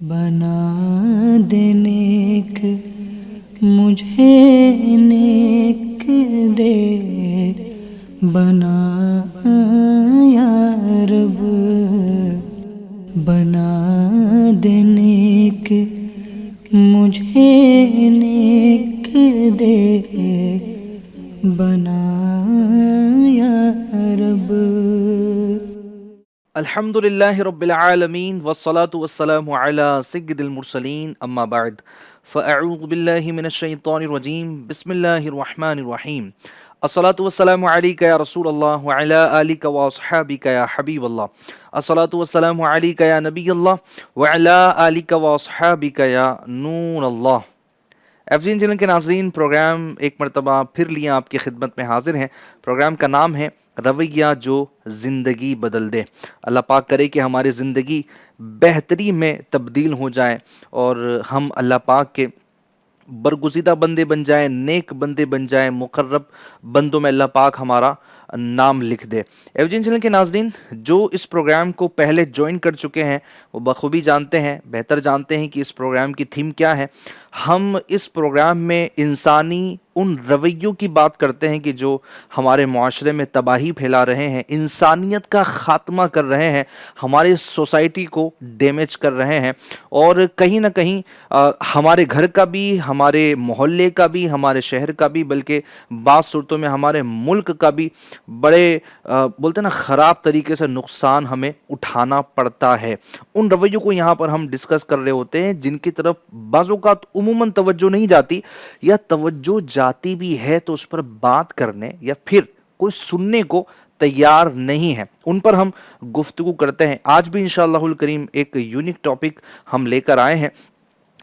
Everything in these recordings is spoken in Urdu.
بنا دے نیک مجھے نیک دے، بنا یا رب، بنا دے نیک مجھے نیک دے، بنا یا رب۔ الحمد للہ رب العالمین والصلاة والسلام علی سید المرسلین، اما بعد فاعوذ باللہ من الشیطان الرجیم، بسم اللہ الرحمن الرحیم۔ الصلاة والسلام علیک یا رسول اللہ وعلی آلک واصحابک یا حبیب اللہ، الصلاة والسلام علیک یا نبی اللہ وعلی آلک واصحابک یا نور اللہ۔ ایف جی چینل کے ناظرین، پروگرام ایک مرتبہ پھر لیے آپ کی خدمت میں حاضر ہیں۔ پروگرام کا نام ہے رویہ جو زندگی بدل دے۔ اللہ پاک کرے کہ ہماری زندگی بہتری میں تبدیل ہو جائے اور ہم اللہ پاک کے برگزیدہ بندے بن جائیں، نیک بندے بن جائیں، مقرب بندوں میں اللہ پاک ہمارا نام لکھ دے۔ ایف جی چینل کے ناظرین، جو اس پروگرام کو پہلے جوائن کر چکے ہیں وہ بخوبی جانتے ہیں، بہتر جانتے ہیں کہ اس پروگرام کی تھیم کیا ہے۔ ہم اس پروگرام میں انسانی ان رویوں کی بات کرتے ہیں کہ جو ہمارے معاشرے میں تباہی پھیلا رہے ہیں، انسانیت کا خاتمہ کر رہے ہیں، ہماری سوسائٹی کو ڈیمیج کر رہے ہیں، اور کہیں نہ کہیں ہمارے گھر کا بھی، ہمارے محلے کا بھی، ہمارے شہر کا بھی، بلکہ بعض صورتوں میں ہمارے ملک کا بھی بڑے بولتے ہیں نا خراب طریقے سے نقصان ہمیں اٹھانا پڑتا ہے۔ ان رویوں کو یہاں پر ہم ڈسکس کر رہے ہوتے ہیں جن کی طرف بعض اوقات عموماً توجہ نہیں جاتی، یا توجہ جاتی بھی ہے تو اس پر بات کرنے یا پھر کوئی سننے کو تیار نہیں ہے، ان پر ہم گفتگو کرتے ہیں۔ آج بھی انشاءاللہ الکریم ایک یونیک ٹاپک ہم لے کر آئے ہیں،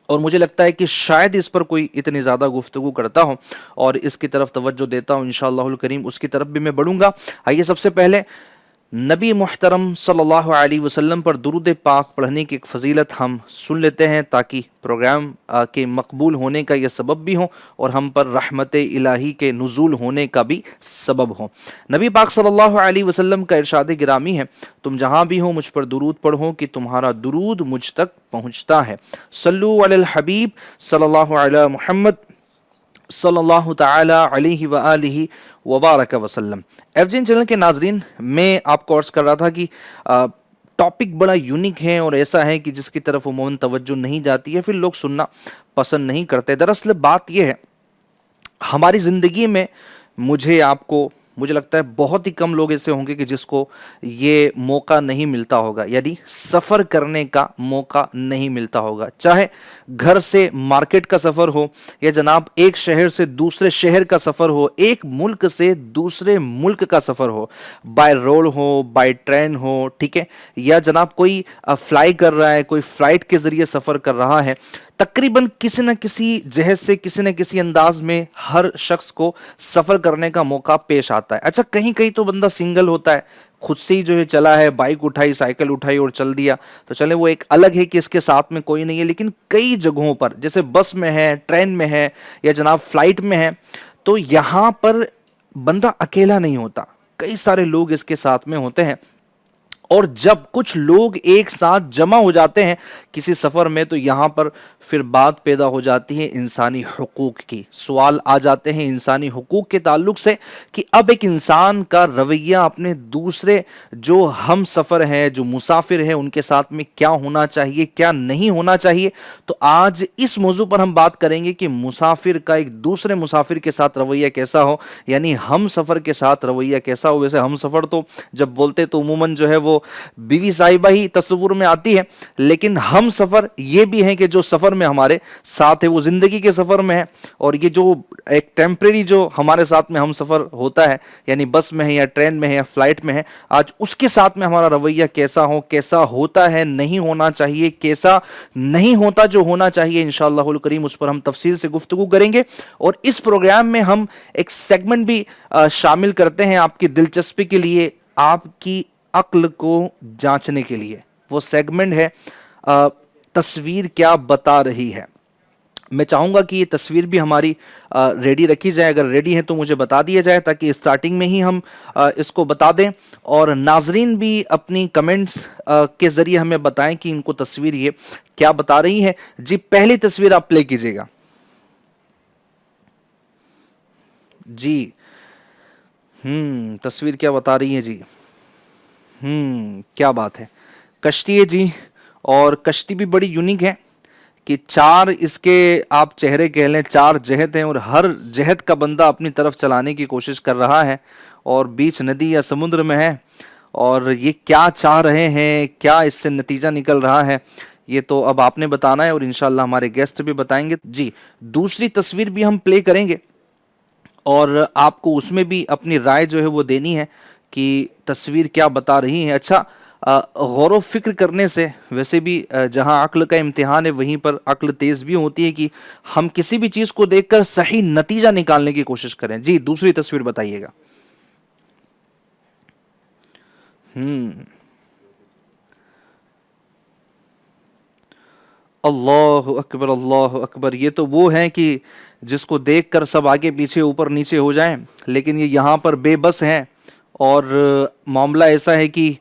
اور مجھے لگتا ہے کہ شاید اس پر کوئی اتنی زیادہ گفتگو کرتا ہوں اور اس کی طرف توجہ دیتا ہوں، انشاءاللہ الکریم اس کی طرف بھی میں بڑھوں گا۔ آئیے سب سے پہلے نبی محترم صلی اللہ علیہ وسلم پر درود پاک پڑھنے کی ایک فضیلت ہم سن لیتے ہیں، تاکہ پروگرام کے مقبول ہونے کا یہ سبب بھی ہو اور ہم پر رحمت الہی کے نزول ہونے کا بھی سبب ہو۔ نبی پاک صلی اللہ علیہ وسلم کا ارشاد گرامی ہے، تم جہاں بھی ہو مجھ پر درود پڑھو کہ تمہارا درود مجھ تک پہنچتا ہے۔ صلو علی الحبیب صلی اللہ علی محمد صلی اللہ تعالی علیہ وآلہ وبارک وسلم۔ ایف جی چینل کے ناظرین، میں آپ کو عرض کر رہا تھا کہ ٹاپک بڑا یونیک ہے اور ایسا ہے کہ جس کی طرف عموماً توجہ نہیں جاتی ہے، پھر لوگ سننا پسند نہیں کرتے۔ دراصل بات یہ ہے، ہماری زندگی میں مجھے لگتا ہے بہت ہی کم لوگ ایسے ہوں گے کہ جس کو یہ موقع نہیں ملتا ہوگا، یعنی سفر کرنے کا موقع نہیں ملتا ہوگا، چاہے گھر سے مارکیٹ کا سفر ہو، یا جناب ایک شہر سے دوسرے شہر کا سفر ہو، ایک ملک سے دوسرے ملک کا سفر ہو، بائی روڈ ہو، بائی ٹرین ہو، ٹھیک ہے، یا جناب کوئی فلائی کر رہا ہے، کوئی فلائٹ کے ذریعے سفر کر رہا ہے۔ تقریباً کسی نہ کسی جہت سے، کسی نہ کسی انداز میں ہر شخص کو سفر کرنے کا موقع پیش آتا ہے۔ اچھا، کہیں کہیں تو بندہ سنگل ہوتا ہے، خود سے ہی جو ہے چلا ہے، بائک اٹھائی، سائیکل اٹھائی اور چل دیا، تو چلے وہ ایک الگ ہے کہ اس کے ساتھ میں کوئی نہیں ہے۔ لیکن کئی جگہوں پر جیسے بس میں ہے، ٹرین میں ہے، یا جناب فلائٹ میں ہے، تو یہاں پر بندہ اکیلا نہیں ہوتا، کئی سارے لوگ اس کے ساتھ میں ہوتے ہیں، اور جب کچھ لوگ ایک ساتھ جمع ہو جاتے ہیں کسی سفر میں، تو یہاں پر پھر بات پیدا ہو جاتی ہے انسانی حقوق کی۔ سوال آ جاتے ہیں انسانی حقوق کے تعلق سے کہ اب ایک انسان کا رویہ اپنے دوسرے جو ہم سفر ہیں، جو مسافر ہیں، ان کے ساتھ میں کیا ہونا چاہیے، کیا نہیں ہونا چاہیے۔ تو آج اس موضوع پر ہم بات کریں گے کہ مسافر کا ایک دوسرے مسافر کے ساتھ رویہ کیسا ہو، یعنی ہم سفر کے ساتھ رویہ کیسا ہو۔ ویسے ہم سفر تو جب بولتے تو عموماً جو ہے وہ بیوی صاحبہ ہی تصور میں آتی ہے، لیکن ہم سفر یہ بھی ہیں کہ جو سفر میں ہمارے ساتھ ہے، وہ زندگی کے سفر میں ہے، اور یہ جو ایک ٹیمپریری جو ہمارے ساتھ میں ہم سفر ہوتا ہے، یعنی بس میں ہے یا ٹرین میں ہے یا فلائٹ میں ہے، آج اس کے ساتھ میں ہمارا رویہ کیسا ہو، کیسا ہوتا ہے، نہیں ہونا چاہیے، کیسا نہیں ہوتا جو ہونا چاہیے، انشاءاللہ الکریم اس پر ہم تفصیل سے گفتگو کریں گے۔ اور اس پروگرام میں ہم ایک سیگمنٹ بھی شامل کرتے ہیں آپ کی دلچسپی کے لیے، آپ کی عقل کو جانچنے کے لیے۔ وہ سیگمنٹ ہے تصویر کیا بتا رہی ہے۔ میں چاہوں گا کہ یہ تصویر بھی ہماری ریڈی رکھی جائے. اگر ریڈی ہے تو مجھے بتا دیا جائے تاکہ اسٹارٹنگ میں ہی ہم اس کو بتا دیں, اور ناظرین بھی اپنی کمنٹس کے ذریعے ہمیں بتائیں کہ ان کو تصویر یہ کیا بتا رہی ہے. جی پہلی تصویر آپ پلے کیجیے گا. جی تصویر کیا بتا رہی ہے جی؟ کیا بات ہے, کشتی ہے جی, اور کشتی بھی بڑی یونیک ہے کہ 4 اس کے آپ چہرے کہہ لیں, 4 جہت ہیں اور ہر جہت کا بندہ اپنی طرف چلانے کی کوشش کر رہا ہے, اور بیچ ندی یا سمندر میں ہے, اور یہ کیا چاہ رہے ہیں, کیا اس سے نتیجہ نکل رہا ہے, یہ تو اب آپ نے بتانا ہے, اور انشاءاللہ ہمارے گیسٹ بھی بتائیں گے. جی دوسری تصویر بھی ہم پلے کریں گے, اور آپ کو اس میں بھی اپنی رائے جو ہے وہ دینی ہے کہ تصویر کیا بتا رہی ہے. اچھا, غور و فکر کرنے سے ویسے بھی جہاں عقل کا امتحان ہے وہیں پر عقل تیز بھی ہوتی ہے کہ ہم کسی بھی چیز کو دیکھ کر صحیح نتیجہ نکالنے کی کوشش کریں. جی دوسری تصویر بتائیے گا. اللہ اکبر اللہ اکبر, یہ تو وہ ہیں کہ جس کو دیکھ کر سب آگے پیچھے اوپر نیچے ہو جائیں, لیکن یہ یہاں پر بے بس ہیں, اور معاملہ ایسا ہے کہ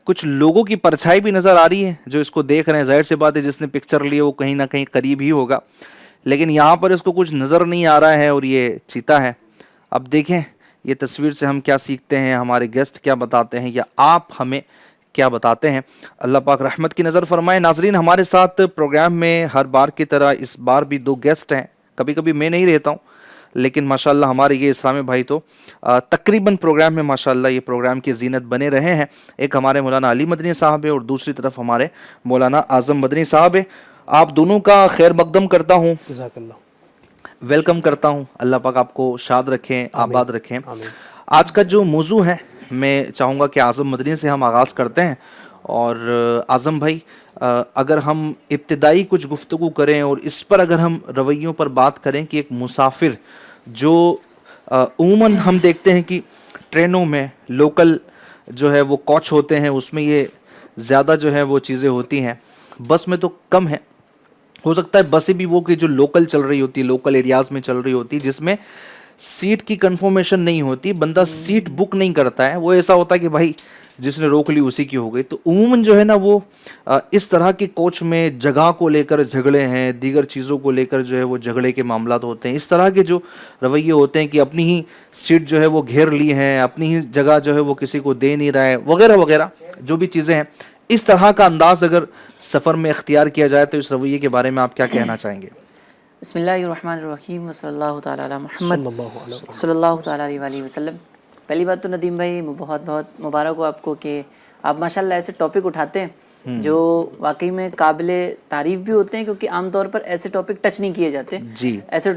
کچھ لوگوں کی پرچھائی بھی نظر آ رہی ہے جو اس کو دیکھ رہے ہیں. ظاہر سی بات ہے جس نے پکچر لی وہ کہیں نہ کہیں قریب ہی ہوگا, لیکن یہاں پر اس کو کچھ نظر نہیں آ رہا ہے, اور یہ چیتا ہے. اب دیکھیں یہ تصویر سے ہم کیا سیکھتے ہیں, ہمارے گیسٹ کیا بتاتے ہیں, یا آپ ہمیں کیا بتاتے ہیں. اللہ پاک رحمت کی نظر فرمائے. ناظرین ہمارے ساتھ پروگرام میں ہر بار کی طرح اس بار بھی 2 گیسٹ ہیں. کبھی کبھی میں نہیں رہتا ہوں, لیکن ماشاءاللہ ہمارے یہ اسلامی بھائی تو تقریباً پروگرام میں ماشاءاللہ یہ پروگرام کی زینت بنے رہے ہیں. ایک ہمارے مولانا علی مدنی صاحب ہے, اور دوسری طرف ہمارے مولانا اعظم مدنی صاحب ہے. آپ دونوں کا خیر مقدم کرتا ہوں, جزاک اللہ, ویلکم کرتا ہوں. اللہ پاک آپ کو شاد رکھیں, آباد رکھیں. آمین. آج کا جو موضوع ہے میں چاہوں گا کہ اعظم مدنی سے ہم آغاز کرتے ہیں. اور اعظم بھائی, اگر ہم ابتدائی کچھ گفتگو کریں اور اس پر اگر ہم رویوں پر بات کریں کہ ایک مسافر جو عموماً ہم دیکھتے ہیں کہ ٹرینوں میں لوکل جو ہے وہ کوچ ہوتے ہیں, اس میں یہ زیادہ جو ہے وہ چیزیں ہوتی ہیں, بس میں تو کم ہے. ہو سکتا ہے بسیں بھی وہ کہ جو لوکل چل رہی ہوتی, لوکل ایریاز میں چل رہی ہوتی, جس میں سیٹ کی کنفرمیشن نہیں ہوتی, بندہ سیٹ بک نہیں کرتا ہے, وہ ایسا ہوتا ہے کہ بھائی جس نے روک لی اسی کی ہو گئی. تو عموماً جو ہے نا وہ اس طرح کے کوچ میں جگہ کو لے کر جھگڑے ہیں, دیگر چیزوں کو لے کر جو ہے وہ جھگڑے کے معاملات ہوتے ہیں. اس طرح کے جو رویے ہوتے ہیں کہ اپنی ہی سیٹ جو ہے وہ گھیر لی ہے, اپنی ہی جگہ جو ہے وہ کسی کو دے نہیں رہا ہے, وغیرہ وغیرہ جو بھی چیزیں ہیں. اس طرح کا انداز اگر سفر میں اختیار کیا جائے تو اس رویے کے بارے میں آپ کیا کہنا چاہیں گے؟ بسم اللہ الرحمن الرحیم وصلی اللہ تعالی علی محمد صلی اللہ علیہ وسلم. صلی اللہ تعالی علیہ وآلہ وسلم. پہلی بات تو ندیم بھائی بہت بہت مبارک ہو آپ کو کہ آپ ماشاءاللہ ایسے ٹاپک اٹھاتے ہیں جو واقعی میں قابل تعریف بھی ہوتے ہیں, کیونکہ عام طور پر ایسے ٹاپک ٹچ نہیں کیے جاتے, جی ایسے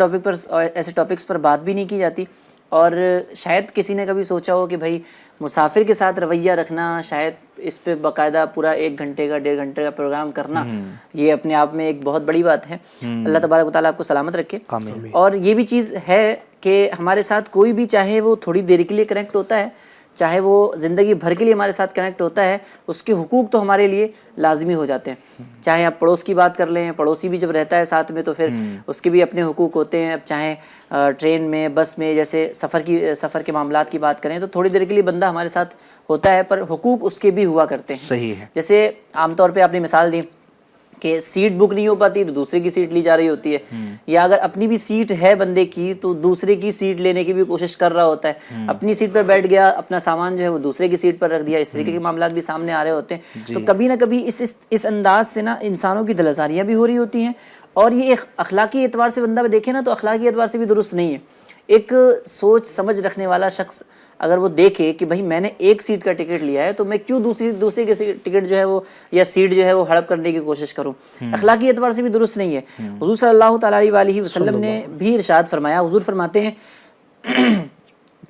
ٹاپکس پر بات بھی نہیں کی جاتی. اور شاید کسی نے کبھی سوچا ہو کہ بھائی مسافر کے ساتھ رویہ رکھنا, شاید اس پہ باقاعدہ پورا 1 گھنٹے کا 1.5 گھنٹے کا پروگرام کرنا, یہ اپنے آپ میں ایک بہت بڑی بات ہے. اللہ تبارک و تعالیٰ آپ کو سلامت رکھے. اور یہ بھی چیز ہے کہ ہمارے ساتھ کوئی بھی چاہے وہ تھوڑی دیر کے لیے کنیکٹ ہوتا ہے, چاہے وہ زندگی بھر کے لیے ہمارے ساتھ کنیکٹ ہوتا ہے, اس کے حقوق تو ہمارے لیے لازمی ہو جاتے ہیں. چاہے آپ پڑوس کی بات کر لیں, پڑوسی بھی جب رہتا ہے ساتھ میں تو پھر اس کے بھی اپنے حقوق ہوتے ہیں. اب چاہے ٹرین میں, بس میں, جیسے سفر کے معاملات کی بات کریں تو تھوڑی دیر کے لیے بندہ ہمارے ساتھ ہوتا ہے, پر حقوق اس کے بھی ہوا کرتے ہیں. صحیح ہے. جیسے عام طور پہ آپ نے مثال دی کہ سیٹ بک نہیں ہو پاتی تو دوسرے کی سیٹ لی جا رہی ہوتی ہے, یا اگر اپنی بھی سیٹ ہے بندے کی تو دوسرے کی سیٹ لینے کی بھی کوشش کر رہا ہوتا ہے. اپنی سیٹ پر بیٹھ گیا, اپنا سامان جو ہے وہ دوسرے کی سیٹ پر رکھ دیا, اس طریقے کے معاملات بھی سامنے آ رہے ہوتے ہیں. تو کبھی نہ کبھی اس انداز سے نا انسانوں کی دل آزاریاں بھی ہو رہی ہوتی ہیں, اور یہ ایک اخلاقی اعتبار سے بندہ دیکھے نا تو اخلاقی اعتبار سے بھی درست نہیں ہے. ایک سوچ سمجھ رکھنے والا شخص اگر وہ دیکھے کہ بھائی میں نے 1 سیٹ کا ٹکٹ لیا ہے تو میں کیوں دوسرے کے ٹکٹ جو ہے وہ یا سیٹ جو ہے وہ ہڑپ کرنے کی کوشش کروں, اخلاقی اعتبار سے بھی درست نہیں ہے. حضور صلی اللہ تعالیٰ علیہ وسلم نے بھی ارشاد فرمایا, حضور فرماتے ہیں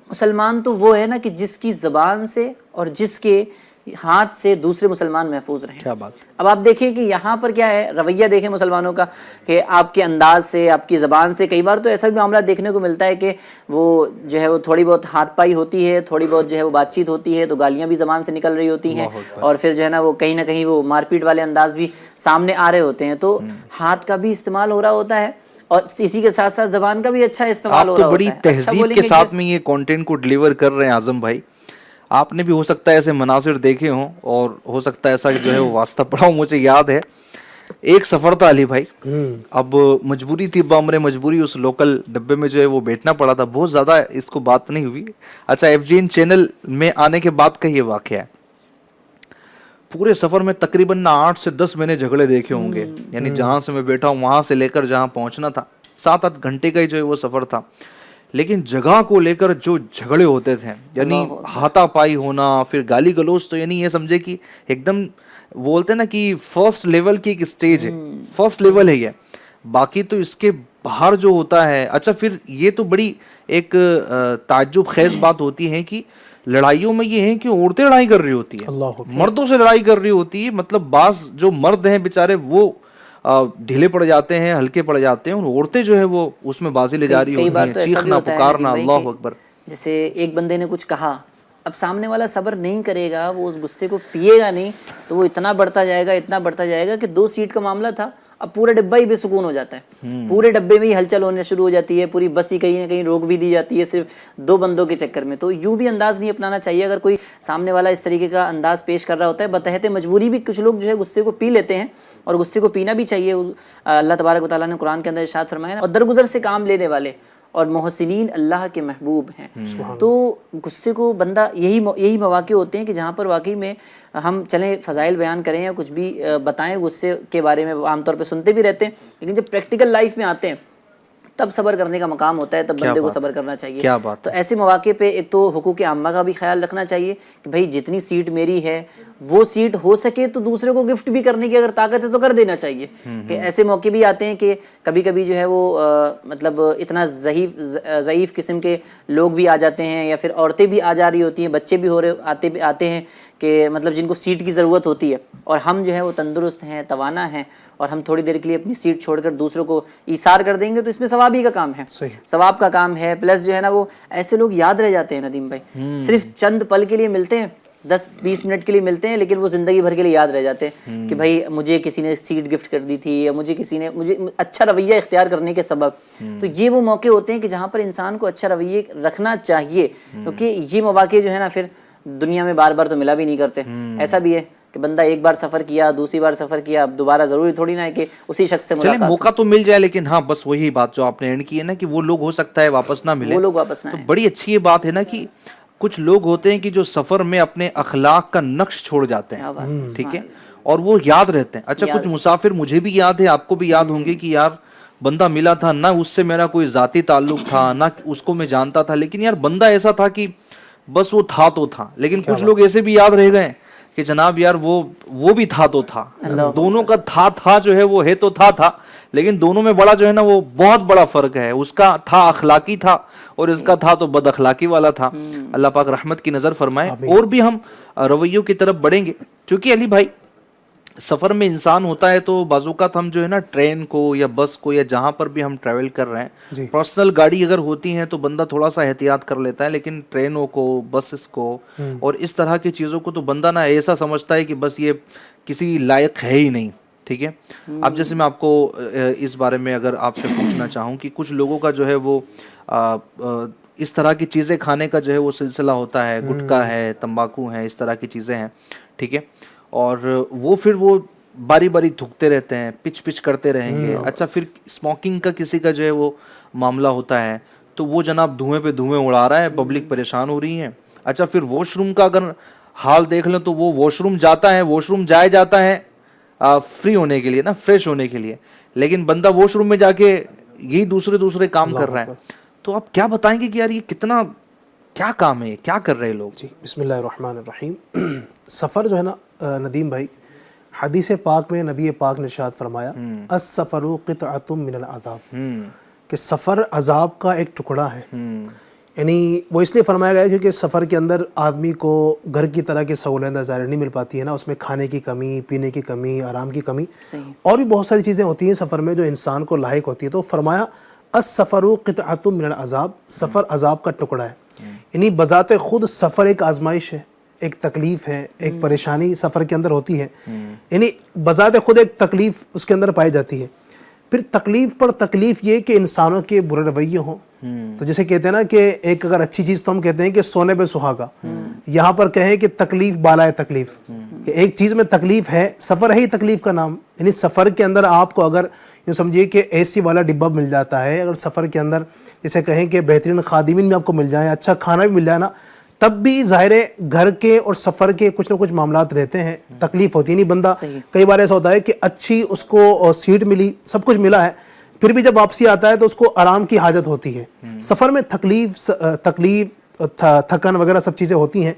مسلمان تو وہ ہے نا کہ جس کی زبان سے اور جس کے ہاتھ سے دوسرے مسلمان محفوظ رہیں. کیا بات. اب آپ دیکھیں کہ یہاں پر کیا ہے رویہ دیکھیں مسلمانوں کا کہ آپ کے انداز سے, آپ کی زبان سے, کئی بار تو ایسا بھی معاملہ دیکھنے کو ملتا ہے کہ وہ جو ہے وہ تھوڑی بہت ہاتھ پائی ہوتی ہے, تھوڑی بہت جو ہے وہ بات چیت ہوتی ہے تو گالیاں بھی زبان سے نکل رہی ہوتی ہیں, اور پھر جو ہے نا وہ کہیں نہ کہیں وہ مار پیٹ والے انداز بھی سامنے آ رہے ہوتے ہیں. تو ہاتھ کا بھی استعمال ہو رہا ہوتا ہے, اور اسی کے ساتھ ساتھ زبان کا بھی اچھا استعمال ہو رہا آپ تو ہوتا بڑی ہے. اچھا تہذیب بولیں کے گے ساتھ میں یہ کانٹینٹ کو ڈلیور کر رہے ہیں اعظم بھائی. آپ نے بھی ہو سکتا ہے ایسے مناظر دیکھے ہوں اور ہو سکتا ہے ایسا جو ہے وہ واسطہ پڑا ہوں. مجھے یاد ہے ایک سفر تھا علی بھائی, اب مجبوری تھی, بامر مجبوری اس لوکل ڈبے میں جو ہے وہ بیٹھنا پڑا تھا. بہت زیادہ اس کو بات نہیں ہوئی. اچھا FGN چینل میں آنے کے بعد کا یہ واقعہ ہے. پورے سفر میں تقریباً 8 سے 10 میں نے جھگڑے دیکھے ہوں گے. یعنی جہاں سے میں بیٹھا ہوں وہاں سے لے کر جہاں پہنچنا تھا 7-8 گھنٹے کا ہی جو ہے وہ سفر تھا. لیکن جگہ کو لے کر جو جھگڑے ہوتے تھے, یعنی ہاتھا پائی ہونا, پھر گالی گلوچ, تو یعنی یہ سمجھے کہ ایک دم بولتے نا کہ فرسٹ لیول کی ایک سٹیج ہے, فرسٹ لیول ہے یہ. باقی تو اس کے باہر جو ہوتا ہے. اچھا پھر یہ تو بڑی ایک تعجب خیز بات ہوتی ہے کہ لڑائیوں میں یہ ہے کہ عورتیں لڑائی کر رہی ہوتی ہیں, مردوں سے لڑائی کر رہی ہوتی ہے. مطلب بعض جو مرد ہیں بیچارے وہ ڈھیلے پڑ جاتے ہیں, ہلکے پڑ جاتے ہیں, اور عورتیں جو ہے وہ اس میں بازی لے جا رہی ہوتی ہیں, چیخنا پکارنا, اللہ اکبر. جیسے ایک بندے نے کچھ کہا, اب سامنے والا صبر نہیں کرے گا, وہ اس غصے کو پیے گا نہیں, تو وہ اتنا بڑھتا جائے گا, اتنا بڑھتا جائے گا کہ 2 سیٹ کا معاملہ تھا, اب پورا ڈبہ ہی بے سکون ہو جاتا ہے. پورے ڈبے میں ہی ہلچل ہونے شروع ہو جاتی ہے, پوری بس ہی کہیں نہ کہیں روک بھی دی جاتی ہے صرف 2 بندوں کے چکر میں. تو یوں بھی انداز نہیں اپنانا چاہیے. اگر کوئی سامنے والا اس طریقے کا انداز پیش کر رہا ہوتا ہے, بتحت مجبوری بھی کچھ لوگ جو ہے غصے کو پی لیتے ہیں, اور غصے کو پینا بھی چاہیے. اللہ تبارک و تعالیٰ نے قرآن کے اندر ارشاد فرمایا نا, اور درگزر سے کام لینے والے اور محسنین اللہ کے محبوب ہیں. تو غصے کو بندہ یہی مواقع ہوتے ہیں کہ جہاں پر واقعی میں ہم چلیں فضائل بیان کریں یا کچھ بھی بتائیں غصے کے بارے میں, عام طور پہ سنتے بھی رہتے ہیں, لیکن جب پریکٹیکل لائف میں آتے ہیں تب صبر کرنے کا مقام ہوتا ہے, تب بندے کو صبر کرنا چاہیے. تو ایسے مواقع پہ ایک تو حقوق عامہ کا بھی خیال رکھنا چاہیے کہ بھائی جتنی سیٹ میری ہے وہ سیٹ ہو سکے تو دوسرے کو گفٹ بھی کرنے کی اگر طاقت ہے تو کر دینا چاہیے. کہ ایسے موقع بھی آتے ہیں کہ کبھی کبھی جو ہے وہ مطلب اتنا ضعیف قسم کے لوگ بھی آ جاتے ہیں, یا پھر عورتیں بھی آ جا رہی ہوتی ہیں, بچے بھی ہو رہے آتے ہیں کہ مطلب جن کو سیٹ کی ضرورت ہوتی ہے, اور ہم جو ہے وہ تندرست ہیں, توانا ہیں, اور ہم تھوڑی دیر کے لیے اپنی سیٹ چھوڑ کر دوسروں کو ایثار کر دیں گے, تو اس میں ثواب ہی کا کام ہے, ثواب کا کام ہے. پلس جو ہے نا وہ ایسے لوگ یاد رہ جاتے ہیں ندیم بھائی, صرف چند پل کے لیے ملتے ہیں, 10-20 منٹ کے لیے ملتے ہیں, لیکن وہ زندگی بھر کے لیے یاد رہ جاتے ہیں کہ بھائی مجھے کسی نے سیٹ گفٹ کر دی تھی, یا مجھے کسی نے مجھے اچھا رویہ اختیار کرنے کے سبب. تو یہ وہ موقع ہوتے ہیں کہ جہاں پر انسان کو اچھا رویہ رکھنا چاہیے, کیونکہ یہ مواقع جو ہے نا پھر دنیا میں بار بار تو ملا بھی نہیں کرتے. ایسا بھی ہے کہ بندہ ایک بار سفر کیا, دوسری بار سفر کیا, اب دوبارہ ضروری تھوڑی نہ ہے کہ اسی شخص سے ملاقات ہو. موقع تو مل جائے, لیکن ہاں بس وہی بات جو آپ نے اینڈ کی ہے نا کہ وہ لوگ ہو سکتا ہے واپس نہ ملے, وہ لوگ واپس نہ تو آئیں. بڑی اچھی یہ بات ہے نا کہ کچھ لوگ ہوتے ہیں کہ جو سفر میں اپنے اخلاق کا نقش چھوڑ جاتے ہیں, ٹھیک ہے, اور وہ یاد رہتے ہیں. اچھا کچھ مسافر مجھے بھی یاد ہے, آپ کو بھی یاد ہوں گے کہ یار بندہ ملا تھا, نہ اس سے میرا کوئی ذاتی تعلق تھا, نہ اس کو میں جانتا تھا, لیکن یار بندہ ایسا تھا کہ بس وہ تھا تو تھا. لیکن کچھ لوگ ایسے بھی یاد رہ گئے کہ جناب یار وہ بھی تھا تو تھا, دونوں کا تھا جو ہے وہ ہے تو تھا, لیکن دونوں میں بڑا جو ہے نا وہ بہت بڑا فرق ہے. اس کا تھا اخلاقی تھا, اور اس کا تھا تو بد اخلاقی والا تھا. اللہ پاک رحمت کی نظر فرمائے. اور بھی ہم رویوں کی طرف بڑھیں گے, چونکہ علی بھائی سفر میں انسان ہوتا ہے تو بعض اوقات ہم جو ہے نا ٹرین کو یا بس کو یا جہاں پر بھی ہم ٹریول کر رہے ہیں, پرسنل گاڑی اگر ہوتی ہیں تو بندہ تھوڑا سا احتیاط کر لیتا ہے, لیکن ٹرینوں کو, بسز کو اور اس طرح کی چیزوں کو تو بندہ نہ ایسا سمجھتا ہے کہ بس یہ کسی لائق ہے ہی نہیں, ٹھیک ہے. اب جیسے میں آپ کو اس بارے میں اگر آپ سے پوچھنا چاہوں کہ کچھ لوگوں کا جو ہے وہ اس طرح کی چیزیں کھانے کا جو ہے وہ سلسلہ ہوتا ہے, گٹکا ہے, تمباکو ہے, اس طرح کی چیزیں ہیں, ٹھیک ہے, اور وہ پھر وہ باری باری تھوکتے رہتے ہیں, پچ کرتے رہیں گے. اچھا پھر اسموکنگ کا کسی کا جو ہے وہ معاملہ ہوتا ہے تو وہ جناب دھوئیں پہ دھوئیں اڑا رہا ہے, پبلک پریشان ہو رہی ہے. اچھا پھر واش روم کا اگر حال دیکھ لیں تو وہ واش روم جاتا ہے, واش روم جاتا ہے فری ہونے کے لیے نا, فریش ہونے کے لیے, لیکن بندہ واش روم میں جا کے یہی دوسرے کام کر رہا ہے. تو آپ کیا بتائیں گے کہ یار یہ کتنا کیا کام ہے, کیا کر رہے لوگ؟ جی بسم اللہ الرحمن الرحیم. سفر جو ہے نا ندیم بھائی, حدیث پاک میں نبی پاک نے ارشاد فرمایا السفر قطعۃ من العذاب, کہ سفر عذاب کا ایک ٹکڑا ہے. یعنی وہ اس لیے فرمایا گیا کیونکہ سفر کے اندر آدمی کو گھر کی طرح کی سہولتیں ظاہر نہیں مل پاتی ہے نا, اس میں کھانے کی کمی, پینے کی کمی, آرام کی کمی, اور بھی بہت ساری چیزیں ہوتی ہیں سفر میں جو انسان کو لاحق ہوتی ہے. تو فرمایا السفر قطعۃ من العذاب, سفر عذاب کا ٹکڑا ہے. یعنی بذات خود سفر ایک آزمائش ہے, ایک تکلیف ہے, ایک پریشانی سفر کے اندر ہوتی ہے, یعنی بذات خود ایک تکلیف اس کے اندر پائی جاتی ہے. پھر تکلیف پر تکلیف یہ کہ انسانوں کے برے رویے ہوں. تو جیسے کہتے ہیں نا کہ ایک اگر اچھی چیز تو ہم کہتے ہیں کہ سونے پہ سہاگا, یہاں پر کہیں کہ تکلیف بالائے تکلیف, کہ ایک چیز میں تکلیف ہے, سفر ہے ہی تکلیف کا نام. یعنی سفر کے اندر آپ کو اگر یوں سمجھیے کہ اے سی والا ڈبہ مل جاتا ہے, اگر سفر کے اندر جیسے کہیں کہ بہترین خادمین بھی آپ کو مل جائیں, اچھا کھانا بھی مل جائے نا, تب بھی ظاہر ہے گھر کے اور سفر کے کچھ نہ کچھ معاملات رہتے ہیں, تکلیف ہوتی نہیں. بندہ کئی بار ایسا ہوتا ہے کہ اچھی اس کو سیٹ ملی, سب کچھ ملا ہے, پھر بھی جب واپسی آتا ہے تو اس کو آرام کی حاجت ہوتی ہے. سفر میں تکلیف تھکن وغیرہ سب چیزیں ہوتی ہیں.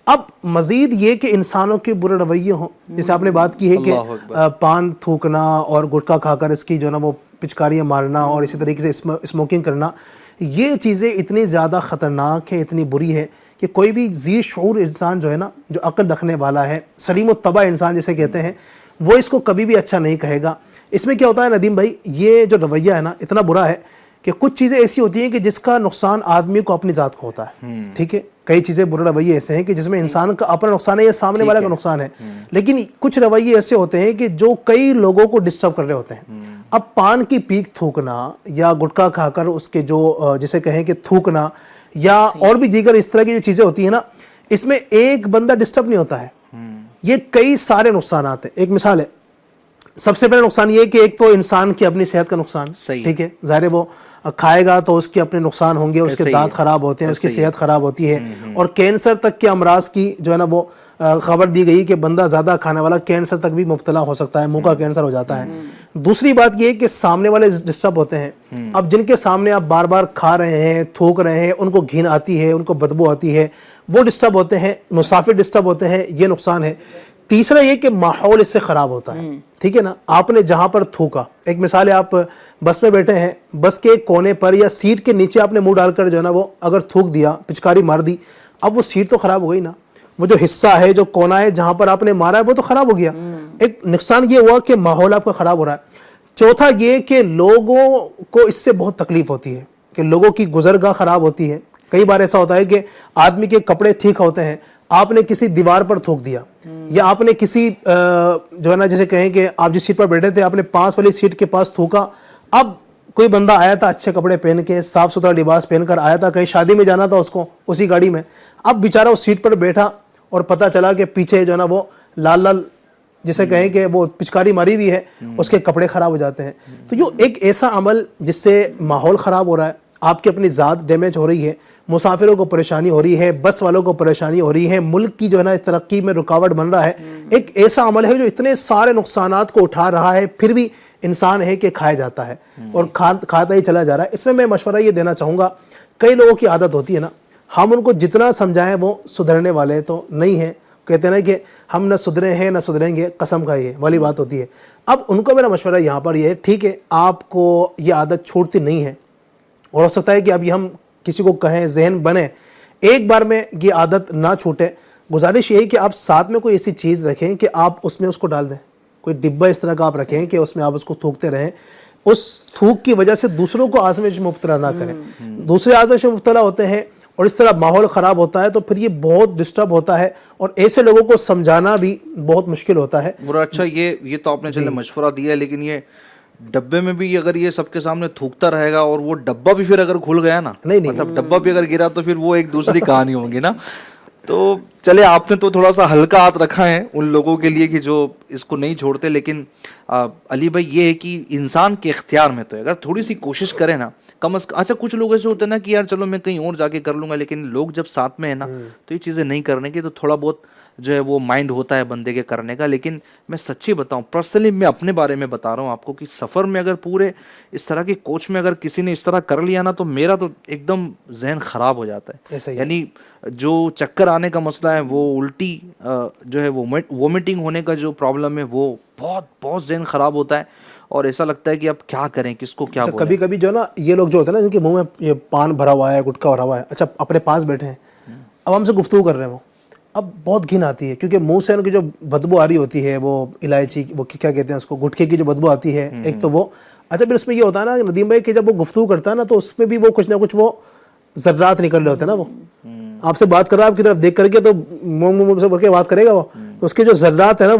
اب مزید یہ کہ انسانوں کے برے رویے ہوں, جیسے آپ نے بات کی ہے کہ پان تھوکنا اور گٹکا کھا کر اس کی جو نا وہ پچکاریاں مارنا اور اسی طریقے سے اسموکنگ کرنا, یہ چیزیں اتنی زیادہ خطرناک ہیں, اتنی بری ہے کہ کوئی بھی ذی شعور انسان جو ہے نا, جو عقل رکھنے والا ہے, سلیم الطبع انسان جسے کہتے ہیں, وہ اس کو کبھی بھی اچھا نہیں کہے گا. اس میں کیا ہوتا ہے ندیم بھائی, یہ جو رویہ ہے نا اتنا برا ہے کہ کچھ چیزیں ایسی ہوتی ہیں کہ جس کا نقصان آدمی کو اپنی ذات کو ہوتا ہے. ٹھیک ہے, کئی چیزیں برے رویے ایسے ہیں کہ جس میں انسان کا اپنا نقصان ہے یا سامنے والے کا نقصان ہے, لیکن کچھ رویے ایسے ہوتے ہیں کہ جو کئی لوگوں کو ڈسٹرب کر رہے ہوتے ہیں. اب پان کی پیک تھوکنا یا گٹکا کھا کر اس کے جو جسے کہیں کہ تھوکنا یا اور بھی دیگر اس طرح کی جو چیزیں ہوتی ہیں نا, اس میں ایک بندہ ڈسٹرب نہیں ہوتا ہے, یہ کئی سارے نقصانات ہیں. ایک مثال ہے, سب سے پہلے نقصان یہ ہے کہ ایک تو انسان کی اپنی صحت کا نقصان. ٹھیک ہے, ظاہر ہے وہ کھائے گا تو اس کے اپنے نقصان ہوں گے, اس کے دانت خراب ہوتے ہیں, اس کی صحت خراب ہوتی ہے, اور کینسر تک کے امراض کی جو ہے نا وہ خبر دی گئی کہ بندہ زیادہ کھانے والا کینسر تک بھی مبتلا ہو سکتا ہے, منہ کا کینسر ہو جاتا ہے. دوسری بات یہ ہے کہ سامنے والے ڈسٹرب ہوتے ہیں. اب جن کے سامنے آپ بار بار کھا رہے ہیں, تھوک رہے ہیں, ان کو گھن آتی ہے, ان کو بدبو آتی ہے, وہ ڈسٹرب ہوتے ہیں, مسافر ڈسٹرب ہوتے ہیں, یہ نقصان ہے. تیسرا یہ کہ ماحول اس سے خراب ہوتا ہے. ٹھیک ہے نا, آپ نے جہاں پر تھوکا, ایک مثال ہے, آپ بس میں بیٹھے ہیں, بس کے کونے پر یا سیٹ کے نیچے آپ نے منہ ڈال کر جو ہے نا وہ اگر تھوک دیا, پچکاری مار دی, اب وہ سیٹ تو خراب ہو گئی نا, وہ جو حصہ ہے, جو کونا ہے جہاں پر آپ نے مارا ہے وہ تو خراب ہو گیا. ایک نقصان یہ ہوا کہ ماحول آپ کا خراب ہو رہا ہے. چوتھا یہ کہ لوگوں کو اس سے بہت تکلیف ہوتی ہے, کہ لوگوں کی گزرگاہ خراب ہوتی ہے. کئی بار ایسا ہوتا ہے کہ آدمی کے کپڑے ٹھیک ہوتے ہیں, آپ نے کسی دیوار پر تھوک دیا, یا آپ نے کسی جو ہے نا جیسے کہیں کہ آپ جس سیٹ پر بیٹھے تھے آپ نے پاس والی سیٹ کے پاس تھوکا. اب کوئی بندہ آیا تھا اچھے کپڑے پہن کے, صاف ستھرا لباس پہن کر آیا تھا, کہیں شادی میں جانا تھا اس کو اسی گاڑی میں, اب بیچارہ اس سیٹ پر بیٹھا اور پتہ چلا کہ پیچھے جو ہے نا وہ لال لال جسے کہیں کہ وہ پچکاری ماری ہوئی ہے, اس کے کپڑے خراب ہو جاتے ہیں. تو جو ایک ایسا عمل جس سے ماحول خراب ہو رہا ہے, آپ کی اپنی ذات ڈیمیج ہو رہی ہے, مسافروں کو پریشانی ہو رہی ہے, بس والوں کو پریشانی ہو رہی ہے, ملک کی جو ہے نا ترقی میں رکاوٹ بن رہا ہے, ایک ایسا عمل ہے جو اتنے سارے نقصانات کو اٹھا رہا ہے, پھر بھی انسان ہے کہ کھایا جاتا ہے اور کھاتا ہی چلا جا رہا ہے. اس میں مشورہ یہ دینا چاہوں گا, کئی لوگوں کی عادت ہوتی ہے نا, ہم ان کو جتنا سمجھائیں وہ سدھرنے والے تو نہیں ہیں. کہتے ہیں نا کہ ہم نہ سدھرے ہیں نہ سدھریں گے, قسم کا یہ والی بات ہوتی ہے. اب ان کو میرا مشورہ یہاں پر یہ ہے, ٹھیک ہے آپ کو یہ عادت چھوڑتی نہیں ہے, اور ہو سکتا ہے کہ ابھی ہم کسی کو کہیں, ذہن بنے ایک بار میں یہ عادت نہ چھوٹے. گزارش یہ ہے کہ آپ ساتھ میں کوئی ایسی چیز رکھیں کہ آپ اس میں اس کو ڈال دیں, کوئی ڈبہ اس طرح کا آپ رکھیں کہ اس میں آپ اس کو تھوکتے رہیں. اس تھوک کی وجہ سے دوسروں کو آزمائش میں مبتلا نہ کریں, دوسرے آزمائش میں مبتلا ہوتے ہیں اور اس طرح ماحول خراب ہوتا ہے, تو پھر یہ بہت ڈسٹرب ہوتا ہے, اور ایسے لوگوں کو سمجھانا بھی بہت مشکل ہوتا ہے. برا اچھا یہ تو آپ نے چلے مشورہ دیا ہے, لیکن یہ ڈبے میں بھی اگر یہ سب کے سامنے تھوکتا رہے گا اور وہ ڈبہ بھی پھر اگر کھل گیا نا, مطلب ڈبہ بھی اگر گرا تو پھر وہ ایک دوسری کہانی ہوگی نا. تو چلے آپ نے تو تھوڑا سا ہلکا ہاتھ رکھا ہے ان لوگوں کے لیے کہ جو اس کو نہیں چھوڑتے, لیکن علی بھائی یہ ہے کہ انسان کے اختیار میں تو ہے, اگر تھوڑی سی کوشش کرے نا کم از کم. اچھا کچھ لوگ ایسے ہوتے ہیں نا کہ یار چلو میں کہیں اور جا کے کر لوں گا, لیکن لوگ جب ساتھ میں ہیں نا تو یہ چیزیں نہیں کرنے کی, تو تھوڑا بہت جو ہے وہ مائنڈ ہوتا ہے بندے کے کرنے کا. لیکن میں سچی بتاؤں, پرسنلی میں اپنے بارے میں بتا رہا ہوں آپ کو, کہ سفر میں اگر پورے اس طرح کے کوچ میں اگر کسی نے اس طرح کر لیا نا, تو میرا تو ایک دم ذہن خراب ہو جاتا ہے. یعنی جو چکر آنے کا مسئلہ ہے, وہ الٹی جو ہے وہ وومٹنگ ہونے کا جو پرابلم ہے, وہ بہت بہت ذہن خراب ہوتا ہے, اور ایسا لگتا ہے کہ اب کیا کریں, کس کو کیا بولیں. کبھی کبھی جو نا یہ لوگ جو ہوتے ہیں نا, جن کے منہ میں یہ پان بھرا ہوا ہے, گٹکا بھرا ہوا ہے, اچھا اپنے پاس بیٹھے ہیں, اب ہم سے گفتگو کر رہے ہیں, وہ اب بہت گھن آتی ہے, کیونکہ منہ سے ان کی جو بدبو آ رہی ہوتی ہے, وہ الائچی, وہ کیا کہتے ہیں اس کو, گٹکے کی جو بدبو آتی ہے ایک تو وہ. اچھا پھر اس میں یہ ہوتا ہے نا ندیم بھائی کہ جب وہ گفتگو کرتا ہے نا, تو اس میں بھی وہ کچھ نہ کچھ وہ ذرات نکل رہے ہوتے ہیں نا. وہ آپ سے بات کر رہا ہے, آپ کی طرف دیکھ کر کے تو منہ سے بھر کے بات کرے گا وہ, تو اس کے جو ذرات ہیں نا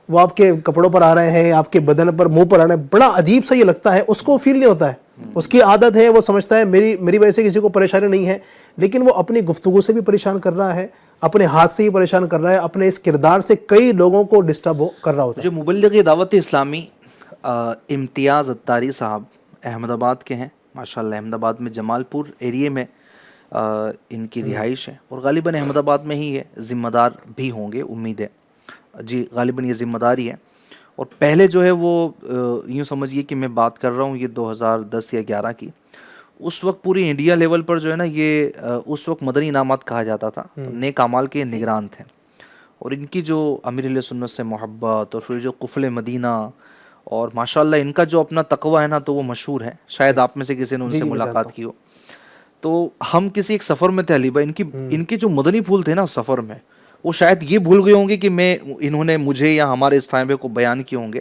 وہ آپ کے کپڑوں پر آ رہے ہیں, آپ کے بدن پر, منہ پر آ رہے ہیں, بڑا عجیب سا یہ لگتا ہے, اس کو فیل نہیں ہوتا ہے, اس کی عادت ہے, وہ سمجھتا ہے میری وجہ سے کسی کو پریشانی نہیں ہے, لیکن وہ اپنی گفتگو سے بھی پریشان کر رہا ہے, اپنے ہاتھ سے ہی پریشان کر رہا ہے, اپنے اس کردار سے کئی لوگوں کو ڈسٹرب کر رہا ہوتا ہے. جو مبلغ دعوت اسلامی امتیاز اتاری صاحب احمد آباد کے ہیں ماشاءاللہ. احمد آباد میں جمال پور ایریے میں ان کی رہائش ہے اور غالباً احمد آباد میں ہی ہے, ذمہ دار بھی ہوں گے امید ہے جی, غالباً یہ ذمہ دار ہی ہے. اور پہلے جو ہے وہ یوں سمجھیے کہ میں بات کر رہا ہوں یہ 2010 یا 11 کی, اس وقت پوری انڈیا لیول پر جو ہے نا یہ اس وقت مدنی انعامات کہا جاتا تھا, نیک اعمال کے نگران تھے. اور ان کی جو امیر علیہ سنت سے محبت اور پھر جو قفل مدینہ اور ماشاءاللہ ان کا جو اپنا تقوی ہے نا تو وہ مشہور ہے, شاید آپ میں سے کسی نے ان سے ملاقات کی ہو. تو ہم کسی ایک سفر میں تھے علی بھائی, ان کے جو مدنی پھول تھے نا سفر میں, وہ شاید یہ بھول گئے ہوں گے کہ انہوں نے مجھے یا ہمارے اس طائبے کو بیان کیے ہوں گے,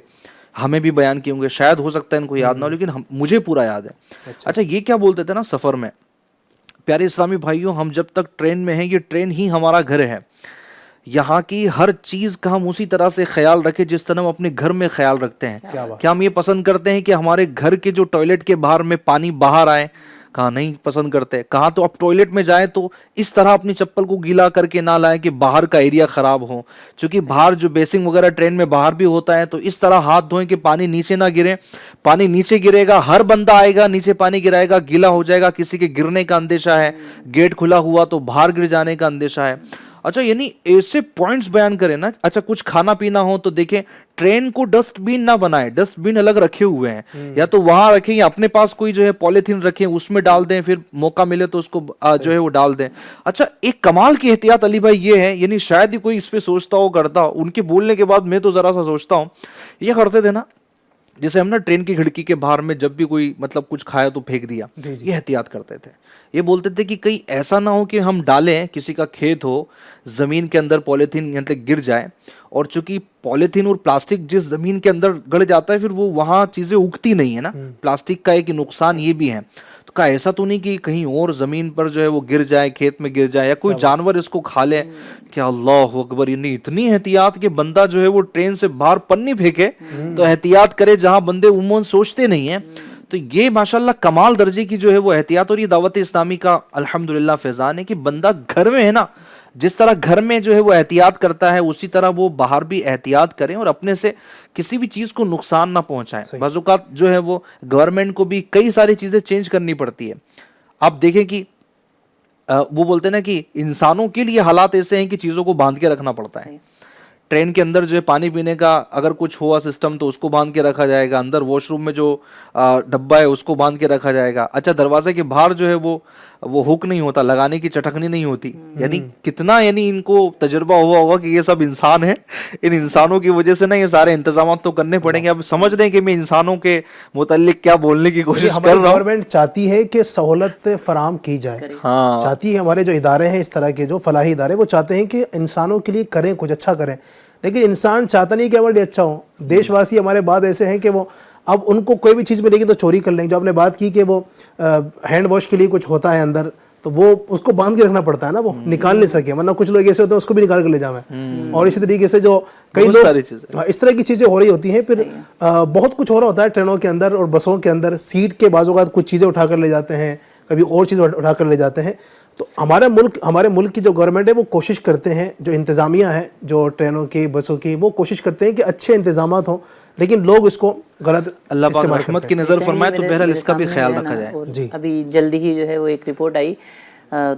ہمیں بھی بیان کیے ہوں گے, شاید ہو سکتا ہے ان کو یاد نہ ہو, لیکن مجھے پورا یاد ہے. اچھا یہ کیا بولتے تھے نا سفر میں, پیارے اسلامی بھائیوں, ہم جب تک ٹرین میں ہیں یہ ٹرین ہی ہمارا گھر ہے, یہاں کی ہر چیز کا ہم اسی طرح سے خیال رکھیں جس طرح ہم اپنے گھر میں خیال رکھتے ہیں. کیا ہم یہ پسند کرتے ہیں کہ ہمارے گھر کے جو ٹوائلٹ کے باہر میں پانی باہر آئے؟ کہاں نہیں پسند کرتے. کہاں تو اب ٹوائلٹ میں جائیں تو اس طرح اپنی چپل کو گیلا کر کے نہ لائیں کہ باہر کا ایریا خراب ہو, چونکہ باہر جو بیسنگ وغیرہ ٹرین میں باہر بھی ہوتا ہے, تو اس طرح ہاتھ دھوئیں کہ پانی نیچے نہ گرے. پانی نیچے گرے گا, ہر بندہ آئے گا نیچے پانی گرائے گا, گیلا ہو جائے گا, کسی کے گرنے کا اندیشہ ہے, گیٹ کھلا ہوا تو باہر گر جانے کا اندیشہ ہے. اچھا یعنی ایسے پوائنٹس بیان کریں نا. اچھا کچھ کھانا پینا ہو تو دیکھیں ٹرین کو ڈسٹ بین نہ بنائیں, ڈسٹ بین الگ رکھے ہوئے ہیں, یا تو وہاں رکھیں یا اپنے پاس کوئی جو ہے پولیتھین رکھیں اس میں ڈال دیں, پھر موقع ملے تو اس کو جو ہے وہ ڈال دیں. اچھا ایک کمال کی احتیاط علی بھائی یہ ہے, یعنی شاید ہی کوئی اس پہ سوچتا ہو کرتا ہو, ان کے بولنے کے بعد میں تو ذرا سا سوچتا ہوں, یہ کرتے تھے نا جیسے ہم نا ٹرین کی کھڑکی کے باہر میں جب بھی کوئی مطلب کچھ کھایا تو پھینک دیا, یہ احتیاط کرتے تھے. یہ بولتے تھے کہ کہیں ایسا نہ ہو کہ ہم ڈالیں, کسی کا کھیت ہو, زمین کے اندر پولیتھین یہاں تک گر جائے, اور چونکہ پولیتھین اور پلاسٹک جس زمین کے اندر گڑ جاتا ہے پھر وہ وہاں چیزیں اگتی نہیں ہے نا, پلاسٹک کا ایک نقصان یہ بھی ہے. تو کہا ایسا تو نہیں کہ کہیں اور زمین پر جو ہے وہ گر جائے, کھیت میں گر جائے, یا کوئی جانور اس کو کھا لے. کیا اللہ اکبر, یعنی اتنی احتیاط کہ بندہ جو ہے وہ ٹرین سے باہر پنی پھینکے تو احتیاط کرے جہاں بندے عموماً سوچتے نہیں ہیں. تو یہ ماشاءاللہ کمال درجے کی جو ہے وہ احتیاط, اور یہ دعوت اسلامی کا الحمدللہ فیضان ہے کہ بندہ گھر میں ہے نا, جس طرح گھر میں جو ہے وہ احتیاط کرتا ہے اسی طرح وہ باہر بھی احتیاط کریں اور اپنے سے کسی بھی چیز کو نقصان نہ پہنچائیں. بعض اوقات جو ہے وہ گورنمنٹ کو بھی کئی ساری چیزیں چینج کرنی پڑتی ہے. آپ دیکھیں کہ وہ بولتے ہیں نا کہ انسانوں کے لیے حالات ایسے ہیں کہ چیزوں کو باندھ کے رکھنا پڑتا ہے. ٹرین کے اندر جو ہے پانی پینے کا اگر کچھ ہوا سسٹم تو اس کو باندھ کے رکھا جائے گا, اندر واش روم میں جو ڈبہ ہے اس کو باندھ کے رکھا جائے گا. اچھا دروازے کے باہر جو ہے وہ ہک نہیں ہوتا, لگانے کی چٹکنی نہیں ہوتی. یعنی کتنا یعنی ان کو تجربہ ہوا ہوگا کہ یہ سب انسان ہیں, ان انسانوں کی وجہ سے نا یہ سارے انتظامات تو کرنے پڑیں گے. اب سمجھ رہے ہیں کہ میں انسانوں کے متعلق کیا بولنے کی کوشش کر رہا ہوں. گورنمنٹ چاہتی ہے کہ سہولت فراہم کی جائے, چاہتی ہے ہمارے جو ادارے ہیں اس طرح کے جو فلاحی ادارے وہ چاہتے ہیں کہ انسانوں کے لیے کریں, کچھ اچھا کریں, لیکن انسان چاہتا نہیں کہ ہمارے لیے اچھا ہو. دیش واسی ہمارے بعد ایسے ہیں کہ وہ اب ان کو کوئی بھی چیز ملے گی تو چوری کر لیں گے. جو آپ نے بات کی کہ وہ ہینڈ واش کے لیے کچھ ہوتا ہے اندر تو وہ اس کو باندھ کے رکھنا پڑتا ہے نا, وہ نکال نہیں سکے, ورنہ کچھ لوگ ایسے ہوتے ہیں اس کو بھی نکال کر لے جاؤں. اور اسی طریقے سے جو کئی لوگ اس طرح کی چیزیں ہو رہی ہوتی ہیں. پھر بہت کچھ ہو رہا ہوتا ہے ٹرینوں کے اندر اور بسوں کے اندر, سیٹ کے بعض اوقات کچھ چیزیں اٹھا کر لے جاتے ہیں, کبھی اور چیز اٹھا کر لے جاتے ہیں. تو ہمارے ملک کی جو گورنمنٹ ہے وہ کوشش کرتے ہیں, جو انتظامیہ ہے جو ٹرینوں کی بسوں کی, وہ کوشش کرتے ہیں کہ اچھے انتظامات ہوں, لیکن لوگ اس کو غلط اللہ پاک رحمت کی نظر فرمائے تو بہرحال اس کا بھی خیال رکھا جائے. ابھی جلدی ہی جو ہے وہ ایک رپورٹ آئی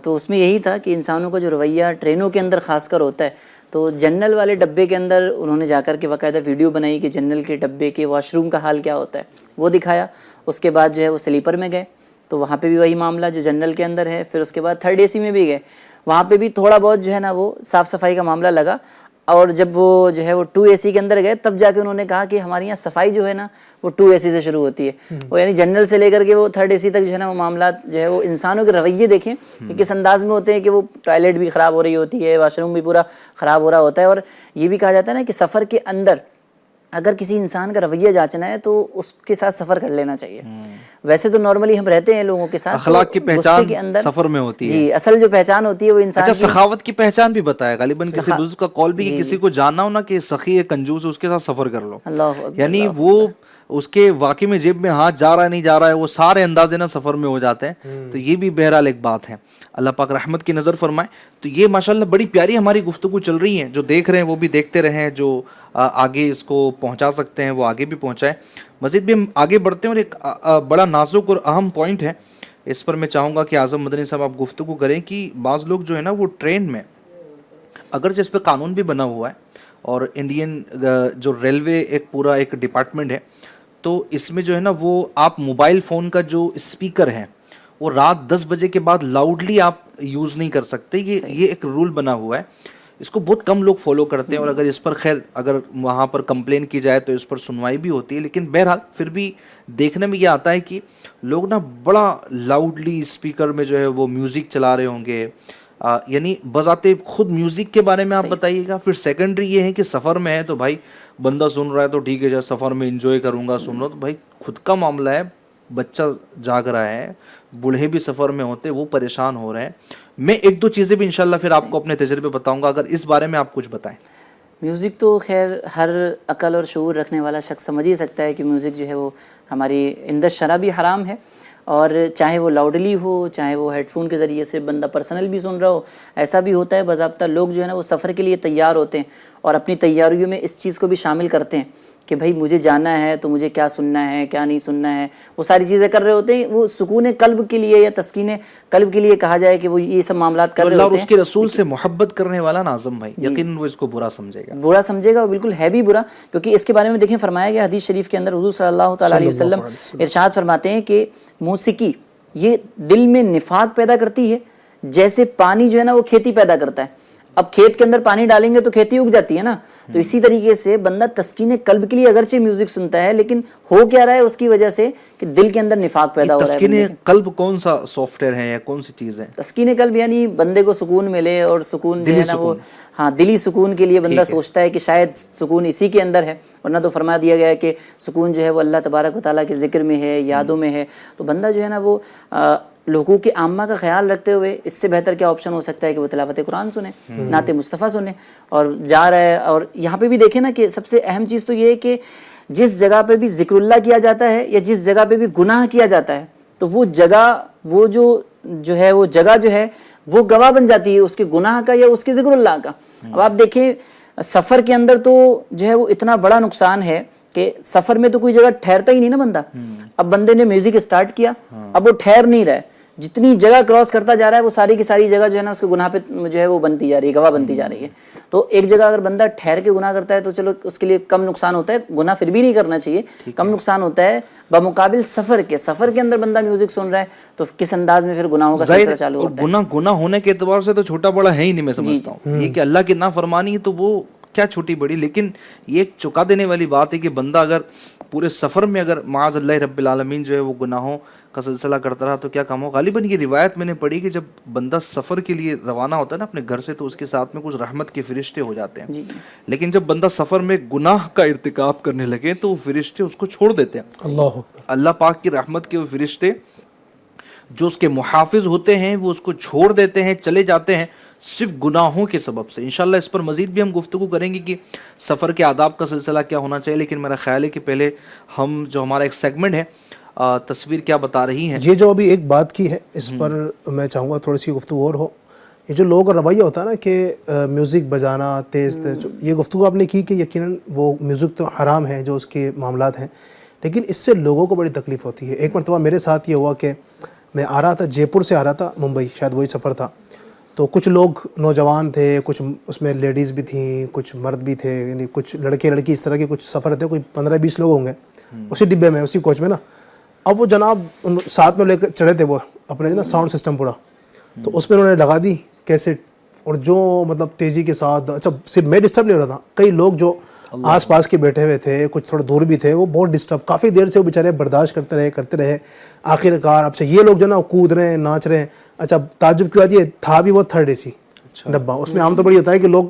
تو اس میں یہی تھا کہ انسانوں کا جو رویہ ٹرینوں کے اندر خاص کر ہوتا ہے, تو جنرل والے ڈبے کے اندر انہوں نے جا کر کے باقاعدہ ویڈیو بنائی کہ جنرل کے ڈبے کے واش روم کا حال کیا ہوتا ہے, وہ دکھایا. اس کے بعد جو ہے وہ سلیپر میں گئے تو وہاں پہ بھی وہی معاملہ جو جنرل کے اندر ہے. پھر اس کے بعد تھرڈ اے سی میں بھی گئے, وہاں پہ بھی تھوڑا بہت جو ہے نا وہ صاف صفائی کا معاملہ لگا. اور جب وہ جو ہے وہ 2 اے سی کے اندر گئے تب جا کے انہوں نے کہا کہ ہمارے یہاں صفائی جو ہے نا وہ 2 اے سی سے شروع ہوتی ہے. وہ یعنی جنرل سے لے کر کے وہ تھرڈ اے سی تک جو ہے نا وہ معاملات جو ہے وہ انسانوں کے رویے دیکھیں کہ کس انداز میں ہوتے ہیں کہ وہ ٹوائلٹ بھی خراب ہو رہی ہوتی ہے, واش روم بھی پورا خراب ہو رہا ہوتا ہے. اور یہ بھی کہا جاتا ہے نا کہ سفر کے اندر اگر کسی انسان کا رویہ جانچنا ہے تو اس کے ساتھ سفر کر لینا چاہیے. ویسے تو نارملی ہم رہتے ہیں لوگوں کے ساتھ, اخلاق کی پہچان سفر میں ہوتی ہے. جی, اصل جو پہچان ہوتی ہے وہ انسان اچھا, سخاوت کی پہچان بھی بتایا غالباً کسی بزرگ کا قول بھی, کہ کسی کو جاننا ہو نا کہ سخی ہے, کنجوس ہے, اس کے ساتھ سفر کر لو. یعنی وہ اس کے واقعی میں جیب میں ہاتھ جا رہا ہے نہیں جا رہا ہے, وہ سارے اندازے نا سفر میں ہو جاتے ہیں. تو یہ بھی بہرحال ایک بات ہے, اللہ پاک رحمت کی نظر فرمائے. تو یہ ماشاءاللہ بڑی پیاری ہماری گفتگو چل رہی ہے, جو دیکھ رہے ہیں وہ بھی دیکھتے رہیں, جو آگے اس کو پہنچا سکتے ہیں وہ آگے بھی پہنچائیں. مزید بھی ہم آگے بڑھتے ہیں, اور ایک بڑا نازک اور اہم پوائنٹ ہے, اس پر میں چاہوں گا کہ اعظم مدنی صاحب آپ گفتگو کریں کہ بعض لوگ جو ہے نا وہ ٹرین میں, اگرچہ اس پہ قانون بھی بنا ہوا ہے, اور انڈین جو ریلوے ایک پورا ایک ڈپارٹمنٹ ہے, تو اس میں جو ہے نا وہ آپ موبائل فون کا جو اسپیکر ہے وہ رات 10 بجے کے بعد لاؤڈلی آپ یوز نہیں کر سکتے. یہ ایک رول بنا ہوا ہے, اس کو بہت کم لوگ فالو کرتے ہیں, اور اگر اس پر خیر اگر وہاں پر کمپلین کی جائے تو اس پر سنوائی بھی ہوتی ہے. لیکن بہرحال پھر بھی دیکھنے میں یہ آتا ہے کہ لوگ نا بڑا لاؤڈلی اسپیکر میں جو ہے وہ میوزک چلا رہے ہوں گے. یعنی بذات خود میوزک کے بارے میں آپ بتائیے گا. پھر سیکنڈری یہ ہے کہ سفر میں ہے تو بھائی بندہ سن رہا ہے تو ٹھیک ہے, جب سفر میں انجوائے کروں گا سن رہا, تو بھائی خود کا معاملہ ہے, بچہ جاگ رہا ہے, بوڑھے بھی سفر میں ہوتے, وہ پریشان ہو رہے ہیں. میں ایک دو چیزیں بھی انشاءاللہ پھر آپ کو اپنے تجربے بتاؤں گا, اگر اس بارے میں آپ کچھ بتائیں. میوزک تو خیر ہر عقل اور شعور رکھنے والا شخص سمجھ ہی سکتا ہے کہ میوزک جو ہے وہ ہماری عند الشرع بھی حرام ہے, اور چاہے وہ لاؤڈلی ہو, چاہے وہ ہیڈ فون کے ذریعے سے بندہ پرسنل بھی سن رہا ہو. ایسا بھی ہوتا ہے باضابطہ لوگ جو ہے نا وہ سفر کے لیے تیار ہوتے ہیں, اور اپنی تیاریوں میں اس چیز کو بھی شامل کرتے ہیں کہ بھائی مجھے جانا ہے تو مجھے کیا سننا ہے کیا نہیں سننا ہے, وہ ساری چیزیں کر رہے ہوتے ہیں. وہ سکون قلب کے لیے یا تسکین قلب کے لیے کہا جائے کہ وہ یہ سب معاملات کر رہے ہوتے ہیں. اللہ اور اس کے رسول سے محبت کرنے والا ناظم بھائی یقیناً وہ اس کو برا سمجھے گا, برا سمجھے گا, وہ بالکل ہے بھی برا. کیونکہ اس کے بارے میں دیکھیں فرمایا گیا حدیث شریف کے اندر, حضور صلی اللہ تعالیٰ علیہ وسلم ارشاد فرماتے ہیں کہ موسیقی یہ دل میں نفاق پیدا کرتی ہے, جیسے پانی جو ہے نا وہ کھیتی پیدا کرتا ہے. اب کھیت کے اندر پانی ڈالیں گے تو کھیتی اگ جاتی ہے نا, تو اسی طریقے سے بندہ تسکین قلب کے لیے اگرچہ میوزک سنتا ہے, لیکن ہو کیا رہا ہے اس کی وجہ سے کہ دل کے اندر نفاق پیدا ہو رہا ہے. تسکین قلب کون سا سافٹ ویئر ہے یا کون سی چیز ہے؟ تسکین قلب یعنی بندے کو سکون ملے, اور سکون جو ہے نا وہ ہاں دلی سکون کے لیے بندہ سوچتا ہے کہ شاید سکون اسی کے اندر ہے. ورنہ تو فرما دیا گیا ہے کہ سکون جو ہے وہ اللہ تبارک و تعالیٰ کے ذکر میں ہے, یادوں میں ہے. تو بندہ جو ہے نا وہ لوگوں کے عامہ کا خیال رکھتے ہوئے اس سے بہتر کیا آپشن ہو سکتا ہے کہ وہ تلاوت قرآن سنیں, نعت مصطفیٰ سنیں, اور جا رہا ہے. اور یہاں پہ بھی دیکھیں نا کہ سب سے اہم چیز تو یہ ہے کہ جس جگہ پہ بھی ذکر اللہ کیا جاتا ہے یا جس جگہ پہ بھی گناہ کیا جاتا ہے, تو وہ جگہ وہ جو ہے وہ جگہ جو ہے وہ گواہ بن جاتی ہے اس کے گناہ کا یا اس کے ذکر اللہ کا. اب آپ دیکھیں سفر کے اندر تو جو ہے وہ اتنا بڑا نقصان ہے کہ سفر میں تو کوئی جگہ ٹھہرتا ہی نہیں نا بندہ. اب بندے نے میوزک اسٹارٹ کیا, اب وہ ٹھہر نہیں رہا ہے, جتنی جگہ کراس کرتا جا رہا ہے وہ ساری کی ساری جگہ جو ہے نا اس کے گناہ پہ جو ہے وہ بنتی جا رہی ہے, گواہ بنتی جا رہی ہے. تو ایک جگہ اگر بندہ ٹھہر کے گناہ کرتا ہے تو چلو اس کے لیے کم نقصان ہوتا ہے, گناہ پھر بھی نہیں کرنا چاہیے, کم نقصان ہوتا ہے بمقابل سفر کے. سفر کے اندر بندہ میوزک سن رہا ہے تو کس انداز میں پھر گناہوں کا سلسلہ چالو ہوتا ہے. گناہ ہونے کے اعتبار سے تو چھوٹا بڑا ہے ہی نہیں, میں سمجھتا ہوں یہ کہ اللہ کی نافرمانی ہے تو وہ کیا چھوٹی بڑی, لیکن یہ ایک چکا دینے والی بات ہے کہ بندہ اگر پورے سفر میں اگر معاذ اللہ رب العالمین جو ہے وہ گناہوں کا سلسلہ کرتا رہا تو کیا کام ہو. غالباً یہ روایت میں نے پڑھی کہ جب بندہ سفر کے لیے روانہ ہوتا ہے نا اپنے گھر سے, تو اس کے ساتھ میں کچھ رحمت کے فرشتے ہو جاتے ہیں, لیکن جب بندہ سفر میں گناہ کا ارتکاب کرنے لگے تو وہ فرشتے اس کو چھوڑ دیتے ہیں. اللہ پاک کی رحمت کے وہ فرشتے جو اس کے محافظ ہوتے ہیں وہ اس کو چھوڑ دیتے ہیں, چلے جاتے ہیں صرف گناہوں کے سبب سے. انشاءاللہ اس پر مزید بھی ہم گفتگو کریں گے کہ سفر کے آداب کا سلسلہ کیا ہونا چاہیے, لیکن میرا خیال ہے کہ پہلے ہم جو ہمارا ایک سیگمنٹ ہے تصویر کیا بتا رہی ہیں, یہ جو ابھی ایک بات کی ہے اس پر میں چاہوں گا تھوڑی سی گفتگو اور ہو. یہ جو لوگوں کا رویہ ہوتا ہے نا کہ میوزک بجانا تیز, یہ گفتگو آپ نے کی کہ یقیناً وہ میوزک تو حرام ہے جو اس کے معاملات ہیں, لیکن اس سے لوگوں کو بڑی تکلیف ہوتی ہے. ایک مرتبہ میرے ساتھ یہ ہوا کہ میں آ رہا تھا, جے پور سے آ رہا تھا ممبئی, شاید وہی سفر تھا. تو کچھ لوگ نوجوان تھے, کچھ اس میں لیڈیز بھی تھیں, کچھ مرد بھی تھے, یعنی کچھ لڑکے لڑکی اس طرح کے کچھ سفر تھے, کوئی 15-20 لوگ ہوں گے اسی ڈبے میں, اسی کوچ میں نا. اب وہ جناب ساتھ میں لے کر چڑھے تھے وہ اپنے نا ساؤنڈ سسٹم پورا, تو اس میں انہوں نے لگا دی کیسٹ, اور جو مطلب تیزی کے ساتھ, اچھا صرف میں ڈسٹرب نہیں ہو رہا تھا, کئی لوگ جو آس پاس کے بیٹھے ہوئے تھے, کچھ تھوڑا دور بھی تھے, وہ بہت ڈسٹرب, کافی دیر سے وہ بیچارے برداشت کرتے رہے. آخر کار اچھا یہ لوگ جو نا کود رہے ہیں, ناچ رہے ہیں. اچھا تعجب کی بات یہ تھا بھی وہ 3rd AC ڈبہ, اس میں عام طور پر یہ ہوتا ہے کہ لوگ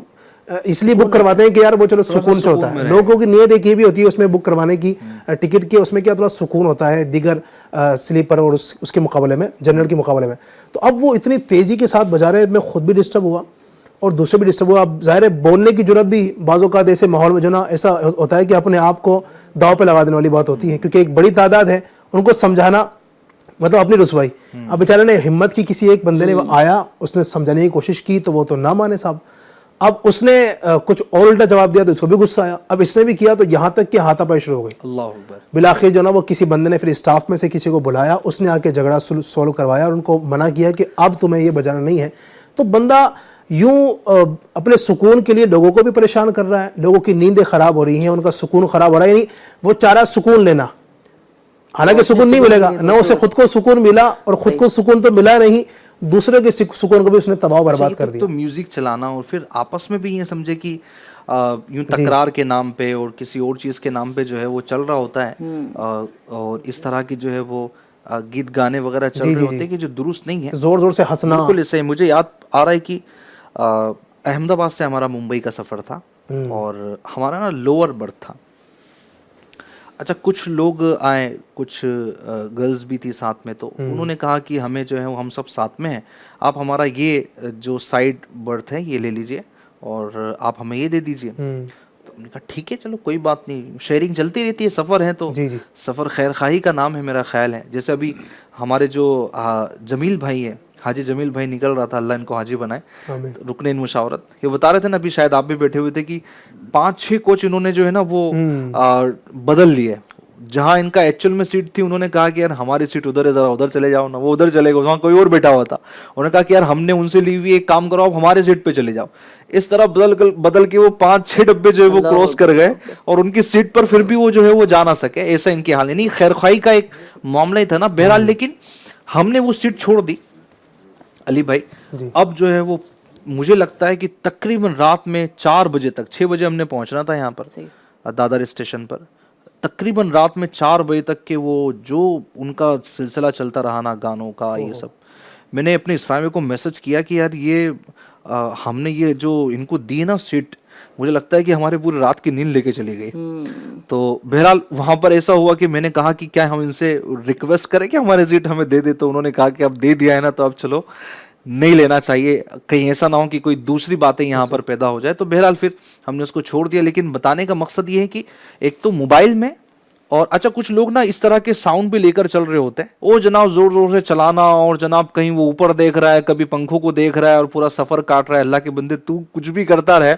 اس لیے بک کرواتے ہیں کہ یار وہ چلو سکون سے ہوتا ہے. لوگوں کی نیت ایک یہ بھی ہوتی ہے اس میں بک کروانے کی ٹکٹ کی, اس میں کیا تھوڑا سکون ہوتا ہے دیگر سلیپر اور اس کے مقابلے میں, جنرل کے مقابلے میں. تو اب وہ اتنی تیزی کے ساتھ بجا رہے, میں خود بھی ڈسٹرب ہوا اور دوسرے بھی ڈسٹرب ہوا. اب ظاہر ہے بولنے کی جرات بھی بعض اوقات ایسے ماحول میں جو نا ایسا ہوتا ہے کہ اپنے آپ کو داؤ پہ لگا دینے والی بات ہوتی ہے, کیونکہ ایک بڑی تعداد ہے, ان کو سمجھانا مطلب اپنی رسوائی. اب بیچارے نے ہمت کی, کسی ایک بندے نے آیا, اس نے سمجھانے کی کوشش کی تو وہ تو نہ مانے صاحب. اب اس نے کچھ اور الٹا جواب دیا تو اس کو بھی غصہ آیا. اب اس نے بھی کیا تو یہاں تک کہ ہاتھا پائی شروع ہو گئی. اللہ اکبر. بالآخر جو نا وہ کسی بندے نے پھر اسٹاف میں سے کسی کو بلایا, اس نے آ کے جھگڑا سولو کروایا اور ان کو منع کیا کہ اب تمہیں یہ بجانا نہیں ہے. تو بندہ یوں اپنے سکون کے لیے لوگوں کو بھی پریشان کر رہا ہے, لوگوں کی نیندیں خراب ہو رہی ہیں, ان کا سکون خراب ہو رہا ہے. یعنی وہ چاہ رہا سکون لینا, حالانکہ سکون نہیں ملے گا, نہ اسے خود کو سکون ملا, اور خود کو سکون تو ملا نہیں, دوسرے کے سکون کو بھی اس نے تباہ و برباد کر دیا. تو میوزک چلانا اور پھر آپس میں بھی یہ سمجھے کہ یوں تکرار کے نام پہ اور کسی اور چیز کے نام پہ جو ہے وہ چل رہا ہوتا ہے, اور اس طرح کی جو ہے وہ گیت گانے وغیرہ چل رہے ہوتے ہیں کہ جو درست نہیں ہے. زور زور سے ہنسنا. بالکل ایسے مجھے یاد آ رہا ہے کہ احمد آباد سے ہمارا ممبئی کا سفر تھا اور ہمارا نا لوور برتھ تھا. اچھا کچھ لوگ آئے, کچھ گرلز بھی تھی ساتھ میں, تو انہوں نے کہا کہ ہمیں جو ہے وہ ہم سب ساتھ میں ہیں, آپ ہمارا یہ جو سائڈ برتھ ہے یہ لے لیجئے اور آپ ہمیں یہ دے دیجئے. تو ہم نے کہا ٹھیک ہے چلو کوئی بات نہیں, شیئرنگ چلتی رہتی ہے, سفر ہے تو سفر خیر خواہی کا نام ہے میرا خیال ہے. جیسے ابھی ہمارے جو جمیل بھائی ہیں, حاجی جمیل بھائی نکل رہا تھا, اللہ ان کو حاجی بنائے, رکن مشاورت, یہ بتا رہے تھے نا ابھی, شاید آپ بھی بیٹھے ہوئے تھے, کہ 5-6 کوچ انہوں نے جو ہے نا وہ بدل لیے. جہاں ان کا ایکچوئل میں سیٹ تھی انہوں نے کہا کہ یار ہماری سیٹ ادھر ہے, ذرا ادھر چلے جاؤ نا, وہ ادھر چلے گئے, وہاں کوئی اور بیٹھا ہوا تھا, انہوں نے کہا کہ یار ہم نے ان سے لی ہوئی, ایک کام کرو آپ ہمارے سیٹ پہ چلے جاؤ. اس طرح بدل کے وہ 5-6 ڈبے جو ہے وہ کراس کر گئے اور ان کی سیٹ پر پھر بھی وہ جو ہے وہ جا نہ سکے. ایسا ان کے حال, یعنی خیر خواہی کا ایک معاملہ ہی تھا نا. بہرحال لیکن ہم نے وہ سیٹ چھوڑ دی علی بھائی. اب جو ہے وہ مجھے لگتا ہے کہ تقریباً رات میں 4 بجے تک, 6 بجے ہم نے پہنچنا تھا یہاں پر دادر اسٹیشن پر, تقریباً رات میں 4 بجے تک کے وہ جو ان کا سلسلہ چلتا رہا نا گانوں کا, یہ سب. میں نے اپنے اسلامی کو میسج کیا کہ یار یہ ہم نے یہ جو ان کو دی نا سیٹ, مجھے لگتا ہے کہ ہمارے پوری رات کی نیند لے کے چلی گئی. تو بہرحال وہاں پر ایسا ہوا کہ میں نے کہا کہ کیا ہم ان سے ریکویسٹ کریں کہ ہمارے سیٹ ہمیں دے دے, تو انہوں نے کہا کہ اب دے دیا ہے نا تو اب چلو نہیں لینا چاہیے, کہیں ایسا نہ ہو کہ کوئی دوسری باتیں یہاں پر پیدا ہو جائے. تو بہرحال پھر ہم نے اس کو چھوڑ دیا. لیکن بتانے کا مقصد یہ ہے کہ ایک تو موبائل میں, اور اچھا کچھ لوگ نا اس طرح کے ساؤنڈ بھی لے کر چل رہے ہوتے ہیں, وہ جناب زور زور سے چلانا, اور جناب کہیں وہ اوپر دیکھ رہا ہے, کبھی پنکھوں کو دیکھ رہا ہے اور پورا سفر کاٹ رہا ہے. اللہ کے بندے تو کچھ بھی کرتا رہے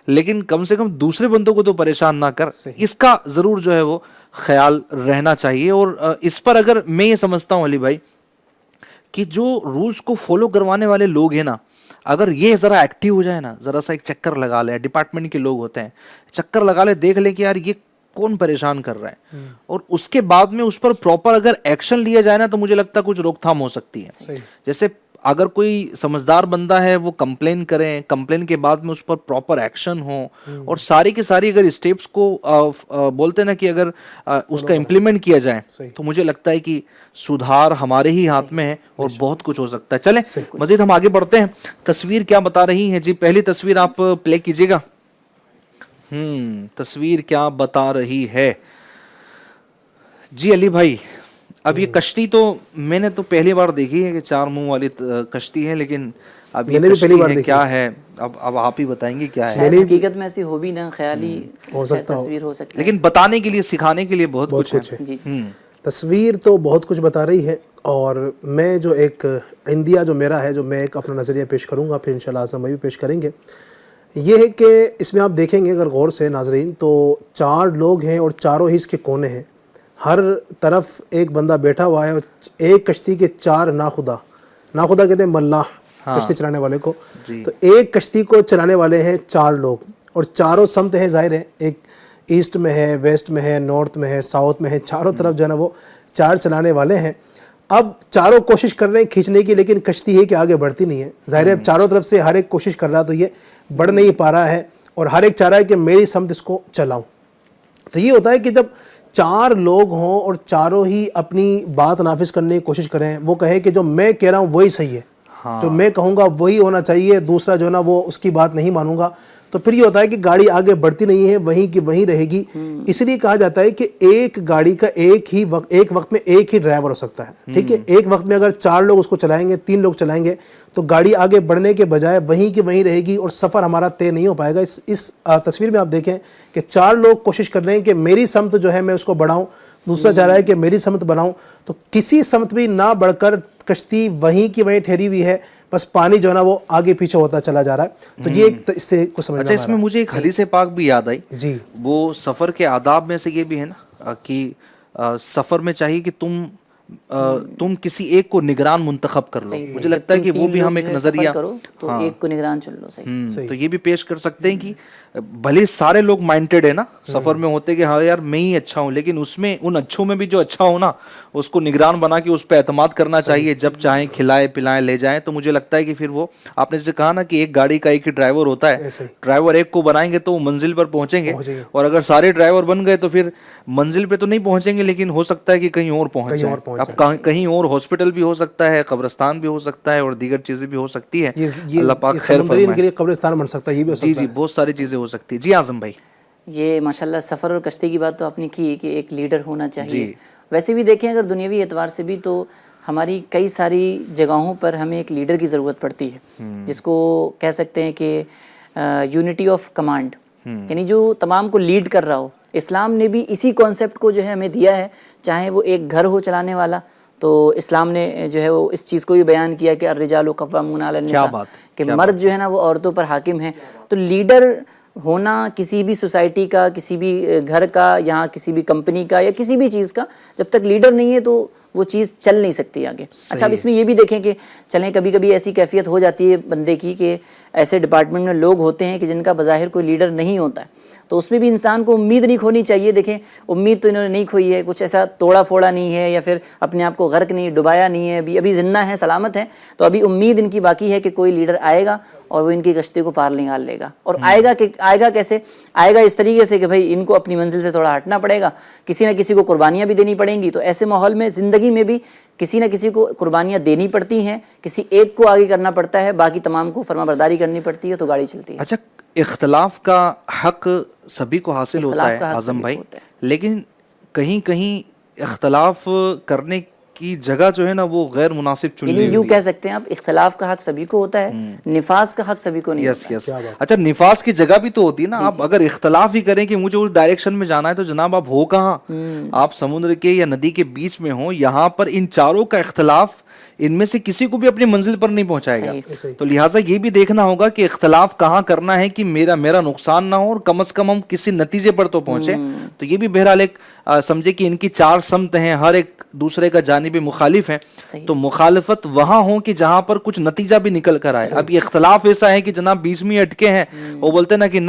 لیکن کم سے کم دوسرے بندوں کو تو پریشان نہ کر. اس کا ضرور جو ہے وہ خیال رہنا چاہیے. اور اس پر اگر میں یہ سمجھتا ہوں علی بھائی کہ جو رولز کو فالو کروانے والے لوگ ہیں نا, اگر یہ ذرا ایکٹیو ہو جائے نا, ذرا سا ایک چکر لگا لے, ڈپارٹمنٹ کے لوگ ہوتے ہیں, چکر لگا لے, دیکھ لے کہ یار یہ کون پریشان کر رہا ہے, اور اس کے بعد میں اس پر پراپر اگر ایکشن لیا جائے نا تو مجھے لگتا ہے کچھ روک تھام ہو سکتی ہے. جیسے اگر کوئی سمجھدار بندہ ہے وہ کمپلین کریں, کمپلین کے بعد میں اس پر پراپر ایکشن ہو, اور ساری کی ساری اگر اسٹیپس کو بولتے نا کہ اگر اس کا امپلیمنٹ کیا جائے تو مجھے لگتا ہے کہ سدھار ہمارے ہی ہاتھ میں ہے اور بہت کچھ ہو سکتا ہے. چلیں مزید ہم آگے بڑھتے ہیں. تصویر کیا بتا رہی ہے جی, پہلی تصویر آپ پلے کیجیے گا. تصویر کیا بتا رہی ہے جی علی بھائی؟ اب یہ کشتی تو میں نے تو پہلی بار دیکھی ہے کہ 4 منہ والی کشتی ہے, لیکن اب یہ کشتی کیا ہے اب آپ ہی بتائیں گے کیا ہے. حقیقت میں ایسی ہو بھی نہ, خیالی تصویر ہو سکتی ہے, لیکن بتانے کے لیے, سکھانے کے لیے بہت کچھ ہے. تصویر تو بہت کچھ بتا رہی ہے, اور میں جو ایک انڈیا جو میرا ہے, جو میں ایک اپنا نظریہ پیش کروں گا, پھر انشاءاللہ اعظم بھائی بھی پیش کریں گے. یہ ہے کہ اس میں آپ دیکھیں گے اگر غور سے ناظرین, تو 4 لوگ ہیں اور چاروں ہی اس کے کونے ہیں. ہر طرف ایک بندہ بیٹھا ہوا ہے, اور ایک کشتی کے 4 ناخدا کہتے ہیں ملاح, کشتی چلانے والے کو. تو ایک کشتی کو چلانے والے ہیں 4 لوگ, اور چاروں سمت ہیں, ظاہر ہے ایک ایسٹ میں ہے, ویسٹ میں ہے, نارتھ میں ہے, ساؤتھ میں ہے, چاروں طرف جو ہے نا وہ 4 چلانے والے ہیں. اب چاروں کوشش کر رہے ہیں کھینچنے کی, لیکن کشتی ہے کہ آگے بڑھتی نہیں ہے. ظاہر ہے چاروں طرف سے ہر ایک کوشش کر رہا, تو یہ بڑھ نہیں پا رہا ہے, اور ہر ایک چاہ رہا ہے کہ میری سمت اس کو چلاؤں. تو یہ ہوتا ہے کہ جب 4 لوگ ہوں اور چاروں ہی اپنی بات نافذ کرنے کی کوشش کریں, وہ کہے کہ جو میں کہہ رہا ہوں وہی صحیح ہے, جو میں کہوں گا وہی ہونا چاہیے, دوسرا جو ہے نا وہ اس کی بات نہیں مانوں گا, تو پھر یہ ہوتا ہے کہ گاڑی آگے بڑھتی نہیں ہے, وہیں کی وہیں رہے گی. اس لیے کہا جاتا ہے کہ ایک گاڑی کا ایک وقت میں ایک ہی ڈرائیور ہو سکتا ہے, ٹھیک ہے. ایک وقت میں اگر 4 لوگ اس کو چلائیں گے, 3 لوگ چلائیں گے, تو گاڑی آگے بڑھنے کے بجائے وہیں کی وہیں رہے گی اور سفر ہمارا طے نہیں ہو پائے گا. اس تصویر میں آپ دیکھیں کہ 4 لوگ کوشش کر رہے ہیں کہ میری سمت جو ہے میں اس کو بڑھاؤں, دوسرا چاہ رہا ہے کہ میری سمت بڑھاؤں, تو کسی سمت بھی نہ بڑھ کر کشتی وہیں کی وہیں ٹھہری ہوئی ہے, بس پانی جو ہے نا وہ آگے پیچھے ہوتا چلا جا رہا ہے. تو یہ اس سے کچھ سمجھنا. اچھا, اس میں مجھے ایک حدیث پاک بھی یاد آئی. جی, وہ سفر کے آداب میں سے یہ بھی ہے نا کہ سفر میں چاہیے کہ تم کسی ایک کو نگران منتخب کر لو. مجھے لگتا ہے کہ وہ بھی ہم ایک نظریہ کرو تو ایک کو نگران چن لو. صحیح. تو یہ بھی پیش کر سکتے ہیں کہ بھلے سارے لوگ مائنڈڈ ہے نا سفر میں ہوتے کہ ہاں یار میں ہی اچھا ہوں, لیکن اس میں ان اچھوں میں بھی جو اچھا ہو نا اس کو نگران بنا کے اس پہ اعتماد کرنا چاہیے, جب چاہیں کھلائے پلائیں لے جائیں. تو مجھے لگتا ہے کہ پھر وہ آپ نے جیسے کہا نا کہ ایک گاڑی کا ایک ہی ڈرائیور ہوتا ہے, ڈرائیور ایک کو بنائیں گے تو وہ منزل پر پہنچیں گے, اور اگر سارے ڈرائیور بن گئے تو پھر منزل پہ تو نہیں پہنچیں گے لیکن ہو سکتا ہے کہ کہیں اور پہنچ جائیں. اب کہیں اور ہاسپٹل بھی ہو سکتا ہے, قبرستان بھی ہو سکتا ہے, اور دیگر چیزیں بھی ہو سکتی ہے. اللہ پاک خیر فرمائے. ان کے لیے قبرستان بن سکتا ہے, یہ بھی ہو سکتا ہے. جی بہت ساری چیزیں ہو سکتی ہے. جی اعظم بھائی, یہ ماشاءاللہ سفر اور کشتی کی بات تو آپ نے کی کہ ایک لیڈر ہونا چاہیے. ویسے بھی دیکھیں اگر دنیاوی اعتبار سے بھی تو ہماری کئی ساری جگہوں پر ہمیں ایک لیڈر کی ضرورت پڑتی ہے, جس کو کہہ سکتے ہیں کہ یونٹی آف کمانڈ, یعنی جو تمام کو لیڈ کر رہا ہو. اسلام نے بھی اسی کانسیپٹ کو جو ہے ہمیں دیا ہے, چاہے وہ ایک گھر ہو چلانے والا, تو اسلام نے جو ہے وہ اس چیز کو بھی بیان کیا کہ الرجال قوامون علی النساء, کہ مرد جو ہے نا وہ عورتوں پر حاکم ہیں. تو لیڈر ہونا کسی بھی سوسائٹی کا, کسی بھی گھر کا, یہاں کسی بھی کمپنی کا یا کسی بھی چیز کا, جب تک لیڈر نہیں ہے تو وہ چیز چل نہیں سکتی آگے. اچھا, اب اس میں یہ بھی دیکھیں کہ چلیں کبھی کبھی ایسی کیفیت ہو جاتی ہے بندے کی کہ ایسے ڈپارٹمنٹ میں لوگ ہوتے ہیں کہ جن کا بظاہر کوئی لیڈر نہیں ہوتا ہے, تو اس میں بھی انسان کو امید نہیں کھونی چاہیے. دیکھیں امید تو انہوں نے نہیں کھوئی ہے, کچھ ایسا توڑا پھوڑا نہیں ہے یا پھر اپنے آپ کو غرق نہیں, ڈبایا نہیں ہے, ابھی زندہ ہے, سلامت ہے. تو ابھی امید ان کی باقی ہے کہ کوئی لیڈر آئے گا اور وہ ان کی کشتی کو پار نکال لے گا. اور آئے گا کیسے؟ آئے گا اس طریقے سے کہ بھائی ان کو اپنی منزل سے تھوڑا ہٹنا پڑے گا, کسی نہ کسی کو قربانیاں بھی دینی پڑیں گی. تو ایسے ماحول میں زندگی میں بھی کسی نہ کسی کو قربانیاں دینی پڑتی ہیں, کسی ایک کو آگے کرنا پڑتا ہے, باقی تمام کو فرما برداری کرنی پڑتی ہے, تو گاڑی چلتی ہے. اچھا, اختلاف کا حق سبھی کو حاصل ہوتا ہے اعظم بھائی, لیکن کہیں کہیں اختلاف کرنے کی جگہ جو ہے نا وہ غیر مناسب چنی ہوئی ہے. یوں کہہ سکتے ہیں آپ, اختلاف کا حق سبھی کو ہوتا ہے, نفاذ کا حق سبھی کو نہیں ہوتا. اچھا, نفاذ کی جگہ بھی تو ہوتی ہے نا. آپ اگر اختلاف ہی کریں کہ مجھے اس ڈائریکشن میں جانا ہے تو جناب آپ ہو کہاں؟ آپ سمندر کے یا ندی کے بیچ میں ہوں, یہاں پر ان چاروں کا اختلاف ان میں سے کسی کو بھی اپنی منزل پر نہیں پہنچائے گا. تو لہٰذا یہ بھی دیکھنا ہوگا کہ اختلاف کہاں کرنا ہے کہ میرا نقصان نہ ہو اور کم از کم ہم کسی نتیجے پر تو پہنچے. تو یہ بھی بہرحال ایک سمجھے کہ ان کی 4 سمت ہیں, ہر ایک دوسرے کا جانب مخالف ہیں. تو مخالفت وہاں ہو کہ جہاں پر کچھ نتیجہ بھی نکل کر آئے. اب یہ اختلاف ایسا ہے کہ جناب بیچ میں اٹکے ہیں, وہ بولتے ہیں نا کہ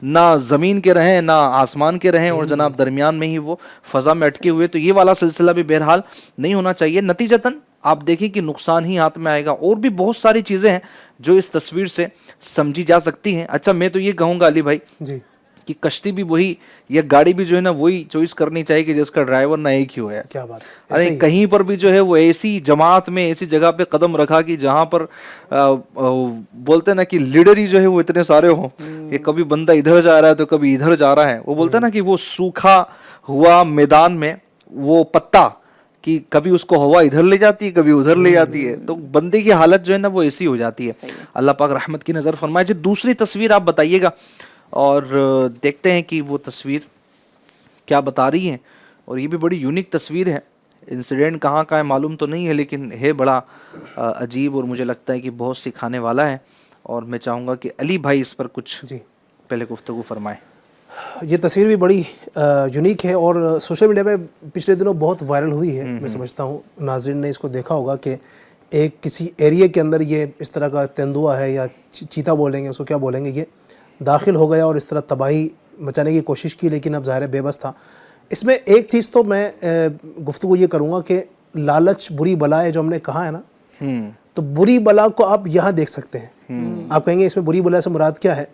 نہ زمین کے رہیں نہ آسمان کے رہیں, اور جناب درمیان میں ہی وہ فضا میں اٹکے ہوئے. تو یہ والا سلسلہ بھی بہرحال نہیں ہونا چاہیے. نتیجتاً آپ دیکھیں کہ نقصان ہی ہاتھ میں آئے گا. اور بھی بہت ساری چیزیں ہیں جو اس تصویر سے سمجھی جا سکتی ہیں. اچھا, میں تو یہ کہوں گا علی بھائی کہ کشتی بھی وہی یا گاڑی بھی جو ہے نا وہی چوائس کرنی چاہیے کہ جس کا ڈرائیور نہ ایک ہی ہو ہے. کیا بات, ارے کہیں پر بھی جو ہے وہ ایسی جماعت میں ایسی جگہ پہ قدم رکھا کہ جہاں پر بولتے ہیں نا کہ لیڈر ہی جو ہے وہ اتنے سارے ہوں کہ کبھی بندہ ادھر جا رہا ہے تو کبھی ادھر جا رہا ہے. وہ بولتے ہیں نا کہ وہ سوکھا ہوا میدان میں وہ پتا کہ کبھی اس کو ہوا ادھر لے جاتی ہے کبھی ادھر لے جاتی ہے. تو بندے کی حالت جو ہے نا وہ ایسی ہو جاتی ہے. اللہ پاک رحمت کی نظر فرمائے. جو دوسری تصویر آپ بتائیے گا اور دیکھتے ہیں کہ وہ تصویر کیا بتا رہی ہے. اور یہ بھی بڑی یونیک تصویر ہے. انسیڈنٹ کہاں کا ہے معلوم تو نہیں ہے, لیکن ہے بڑا عجیب اور مجھے لگتا ہے کہ بہت سکھانے والا ہے. اور میں چاہوں گا کہ علی بھائی اس پر کچھ پہلے گفتگو فرمائیں. یہ تصویر بھی بڑی یونیک ہے اور سوشل میڈیا پہ پچھلے دنوں بہت وائرل ہوئی ہے. میں سمجھتا ہوں ناظرین نے اس کو دیکھا ہوگا کہ ایک کسی ایریے کے اندر یہ اس طرح کا تیندوا ہے یا چیتا بولیں گے, اس کو کیا بولیں گے, یہ داخل ہو گیا اور اس طرح تباہی مچانے کی کوشش کی, لیکن اب ظاہر ہے بے بس تھا. اس میں ایک چیز تو میں گفتگو یہ کروں گا کہ لالچ بری بلا ہے جو ہم نے کہا ہے نا, تو بری بلا کو آپ یہاں دیکھ سکتے ہیں. آپ کہیں گے اس میں بری بلا سے مراد کیا ہے؟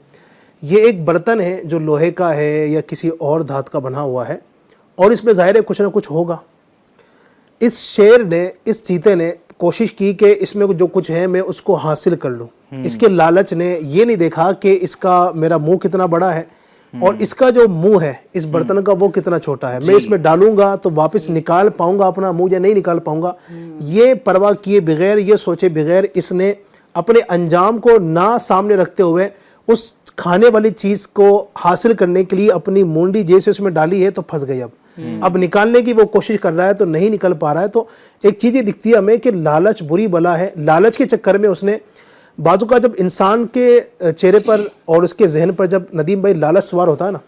یہ ایک برتن ہے جو لوہے کا ہے یا کسی اور دھات کا بنا ہوا ہے, اور اس میں ظاہر ہے کچھ نہ کچھ ہوگا. اس شیر نے, اس چیتے نے کوشش کی کہ اس میں جو کچھ ہے میں اس کو حاصل کر لوں. اس کے لالچ نے یہ نہیں دیکھا کہ اس کا میرا منہ کتنا بڑا ہے اور اس کا جو منہ ہے اس برتن کا وہ کتنا چھوٹا ہے, میں اس میں ڈالوں گا تو واپس نکال پاؤں گا اپنا منہ یا نہیں نکال پاؤں گا. یہ پرواہ کیے بغیر, یہ سوچے بغیر اس نے اپنے انجام کو نہ سامنے رکھتے ہوئے اس کھانے والی چیز کو حاصل کرنے کے لیے اپنی مونڈی جیسے اس میں ڈالی ہے تو پھنس گئی. اب نکالنے کی وہ کوشش کر رہا ہے تو نہیں نکل پا رہا ہے. تو ایک چیز یہ دکھتی ہے ہمیں کہ لالچ بری بلا ہے. لالچ کے چکر میں اس نے بازو کا جب انسان کے چہرے پر اور اس کے ذہن پر جب ندیم بھائی لالچ سوار ہوتا ہے نا,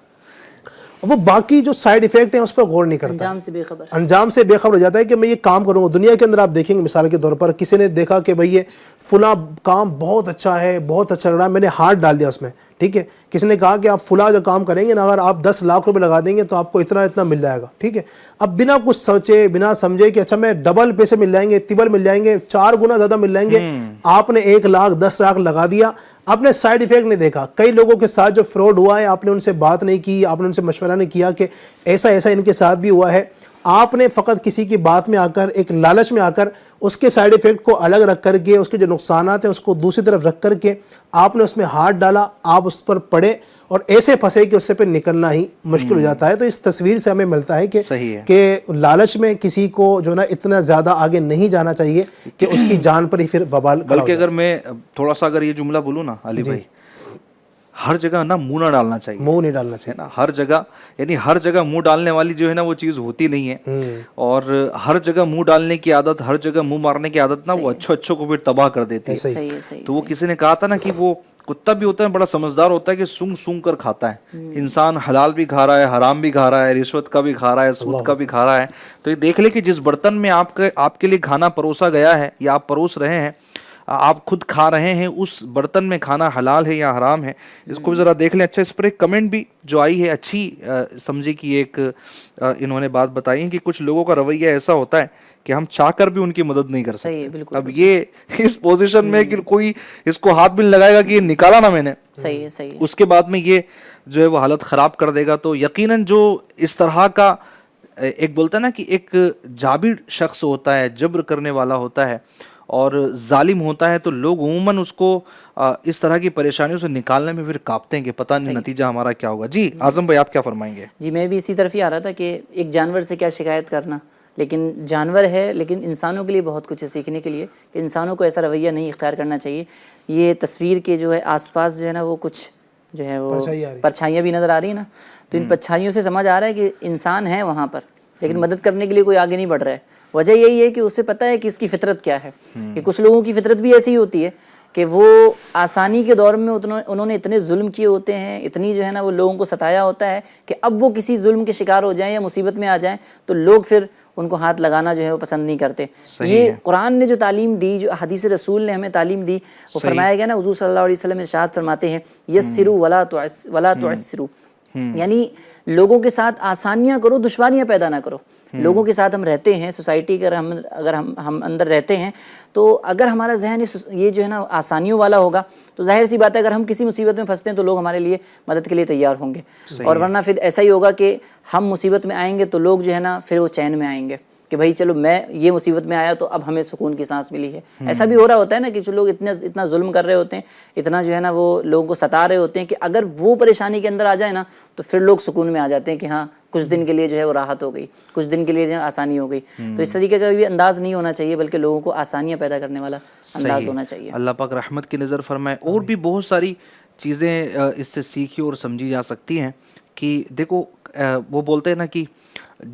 وہ باقی جو سائیڈ ایفیکٹ ہیں اس پر غور نہیں کرتا, انجام سے بے خبر, انجام سے بے خبر ہو جاتا ہے کہ میں یہ کام کروں گا. دنیا کے اندر آپ دیکھیں گے مثال کے طور پر کسی نے دیکھا کہ بھئی یہ فلاں کام بہت اچھا ہے, بہت اچھا لگ رہا ہے, میں نے ہاتھ ڈال دیا اس میں, ٹھیک ہے. کسی نے کہا کہ آپ فلاں جو کام کریں گے نا, اگر آپ 10 لاکھ روپے لگا دیں گے تو آپ کو اتنا اتنا مل جائے گا, ٹھیک ہے. اب بنا کچھ سوچے بنا سمجھے کہ اچھا میں ڈبل پیسے مل جائیں گے, ٹربل مل جائیں گے, 4 گنا زیادہ مل جائیں گے, آپ نے 1 لاکھ 10 لاکھ لگا دیا, آپ نے سائیڈ ایفیکٹ نہیں دیکھا. کئی لوگوں کے ساتھ جو فراڈ ہوا ہے آپ نے ان سے بات نہیں کی, آپ نے ان سے مشورہ نہیں کیا کہ ایسا ایسا ان کے ساتھ بھی ہوا ہے. آپ نے فقط کسی کی بات میں آ کر, ایک لالچ میں آ کر اس کے سائیڈ ایفیکٹ کو الگ رکھ کر کے, اس کے جو نقصانات ہیں اس کو دوسری طرف رکھ کر کے آپ نے اس میں ہاتھ ڈالا, آپ اس پر پڑے اور ایسے پھنسے کہ اس سے پہ نکلنا ہی مشکل ہو جاتا ہے. تو اس تصویر سے ہمیں ملتا ہے کہ لالچ میں کسی کو جو نا اتنا زیادہ آگے نہیں جانا چاہیے کہ اس کی جان پر ہی پھر وبال. بلکہ اگر میں تھوڑا سا اگر یہ جملہ بولوں نا علی بھائی, ہر جگہ نا منہ نہ ڈالنا چاہیے, منہ نہیں ڈالنا چاہیے نا, ہر جگہ یعنی ہر جگہ منہ ڈالنے والی جو ہے نا وہ چیز ہوتی نہیں ہے. اور ہر جگہ منہ ڈالنے کی عادت, ہر جگہ منہ مارنے کی عادت نا وہ اچھوں کو پھر تباہ کر دیتی ہے. تو وہ کسی نے کہا تھا نا کہ وہ کتا بھی ہوتا ہے بڑا سمجھدار ہوتا ہے کہ سونگ سونگ کر کھاتا ہے. انسان حلال بھی کھا رہا ہے, حرام بھی کھا رہا ہے, رشوت کا بھی کھا رہا ہے, سود کا بھی کھا رہا ہے. تو یہ دیکھ لے کہ جس برتن میں آپ کے لیے کھانا پروسا گیا ہے یا آپ پروس رہے ہیں, آپ خود کھا رہے ہیں, اس برتن میں کھانا حلال ہے یا حرام ہے, اس کو بھی ذرا دیکھ لیں. اچھا, اس پر ایک کمنٹ بھی جو آئی ہے اچھی سمجھے کی ایک انہوں نے بات بتائی ہے کہ کچھ لوگوں کا رویہ ایسا ہوتا ہے کہ ہم چاہ کر بھی ان کی مدد نہیں کر سکتے. اب یہ اس پوزیشن میں کہ کوئی اس کو ہاتھ بھی لگائے گا کہ یہ نکالا نا میں نے, اس کے بعد میں یہ جو ہے وہ حالت خراب کر دے گا. تو یقیناً جو اس طرح کا ایک بولتا ہے نا کہ ایک جابر شخص ہوتا ہے, جبر کرنے والا ہوتا ہے اور ظالم ہوتا ہے, تو لوگ عموماً اس کو اس طرح کی پریشانیوں سے نکالنے میں پھر کانپتے ہیں کہ پتہ نہیں نتیجہ ہمارا کیا ہوگا. جی اعظم بھائی آپ کیا فرمائیں گے؟ جی میں بھی اسی طرف ہی آ رہا تھا کہ ایک جانور سے کیا شکایت کرنا, لیکن جانور ہے لیکن انسانوں کے لیے بہت کچھ ہے سیکھنے کے لیے کہ انسانوں کو ایسا رویہ نہیں اختیار کرنا چاہیے. یہ تصویر کے جو ہے آس پاس جو ہے نا وہ کچھ جو ہے وہ پرچھائیاں بھی نظر آ رہی ہیں نا, تو ان پرچھائیوں سے سمجھ آ رہا ہے کہ انسان ہے وہاں پر لیکن مدد کرنے کے لیے کوئی آگے نہیں بڑھ رہا ہے. وجہ یہی ہے کہ اسے پتہ ہے کہ اس کی فطرت کیا ہے, کہ کچھ لوگوں کی فطرت بھی ایسی ہی ہوتی ہے کہ وہ آسانی کے دور میں انہوں نے اتنے ظلم کیے ہوتے ہیں, اتنی جو ہے نا وہ لوگوں کو ستایا ہوتا ہے کہ اب وہ کسی ظلم کے شکار ہو جائیں یا مصیبت میں آ جائیں تو لوگ پھر ان کو ہاتھ لگانا جو ہے وہ پسند نہیں کرتے. یہ قرآن نے جو تعلیم دی, جو حدیث رسول نے ہمیں تعلیم دی, وہ فرمایا گیا نا, حضور صلی اللہ علیہ وسلم ارشاد فرماتے ہیں یسروا ولا تعسروا, یعنی لوگوں کے ساتھ آسانیاں کرو, دشواریاں پیدا نہ کرو. لوگوں کے ساتھ ہم رہتے ہیں, سوسائٹی کے اگر ہم اندر رہتے ہیں تو اگر ہمارا ذہن یہ جو ہے نا آسانیوں والا ہوگا تو ظاہر سی بات ہے اگر ہم کسی مصیبت میں پھنستے ہیں تو لوگ ہمارے لیے مدد کے لیے تیار ہوں گے. اور ورنہ پھر ایسا ہی ہوگا کہ ہم مصیبت میں آئیں گے تو لوگ جو ہے نا پھر وہ چین میں آئیں گے کہ بھائی چلو میں یہ مصیبت میں آیا تو اب ہمیں سکون کی سانس ملی ہے. ایسا بھی ہو رہا ہوتا ہے نا کہ جو لوگ اتنا ظلم کر رہے ہوتے ہیں, اتنا جو ہے نا وہ لوگوں کو ستا رہے ہوتے ہیں کہ اگر وہ پریشانی کے اندر آ جائے نا تو پھر لوگ سکون میں آ جاتے ہیں کہ ہاں کچھ دن کے لیے جو ہے وہ راحت ہو گئی, کچھ دن کے لیے جو ہے آسانی ہو گئی. تو اس طریقے کا بھی انداز نہیں ہونا چاہیے بلکہ لوگوں کو آسانیاں پیدا کرنے والا انداز ہونا چاہیے. اللہ پاک رحمت کی نظر فرمائے. اور بھی بہت ساری چیزیں اس سے سیکھی اور سمجھی جا سکتی ہیں کہ دیکھو وہ بولتے ہیں نا کہ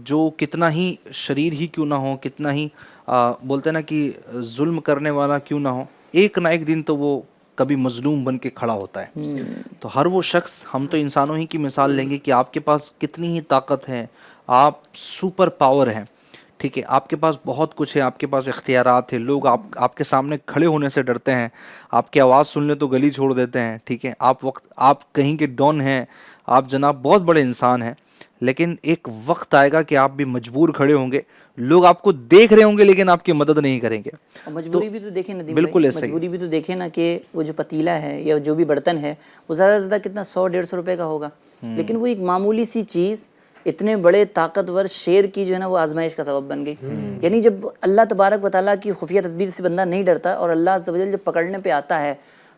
جو کتنا ہی شریر ہی کیوں نہ ہو, کتنا ہی بولتے ہیں نا کہ ظلم کرنے والا کیوں نہ ہو, ایک نہ ایک دن تو وہ کبھی مظلوم بن کے کھڑا ہوتا ہے. تو ہر وہ شخص, ہم تو انسانوں ہی کی مثال لیں گے کہ آپ کے پاس کتنی ہی طاقت ہے, آپ سپر پاور ہیں, ٹھیک ہے, آپ کے پاس بہت کچھ ہے, آپ کے پاس اختیارات ہیں, لوگ آپ کے سامنے کھڑے ہونے سے ڈرتے ہیں, آپ کی آواز سن لیں تو گلی چھوڑ دیتے ہیں, ٹھیک ہے, آپ کہیں کے ڈون ہیں, آپ جناب بہت بڑے انسان ہیں, لیکن ایک وقت آئے گا کہ آپ بھی مجبور کھڑے ہوں گے, لوگ آپ کو دیکھ رہے ہوں گے لیکن آپ کی مدد نہیں کریں گے. مجبوری بھی تو دیکھیں ندیم بالکل بھائی, مجبوری بھی تو دیکھیں نا کہ وہ جو پتیلا ہے یا جو بھی برتن ہے وہ زیادہ سے زیادہ کتنا 100-150 روپے کا ہوگا, لیکن وہ ایک معمولی سی چیز اتنے بڑے طاقتور شیر کی جو ہے نا وہ آزمائش کا سبب بن گئی. یعنی جب اللہ تبارک و تعالیٰ کی خفیہ تدبیر سے بندہ نہیں ڈرتا اور اللہ عز و جل جب پکڑنے پہ آتا ہے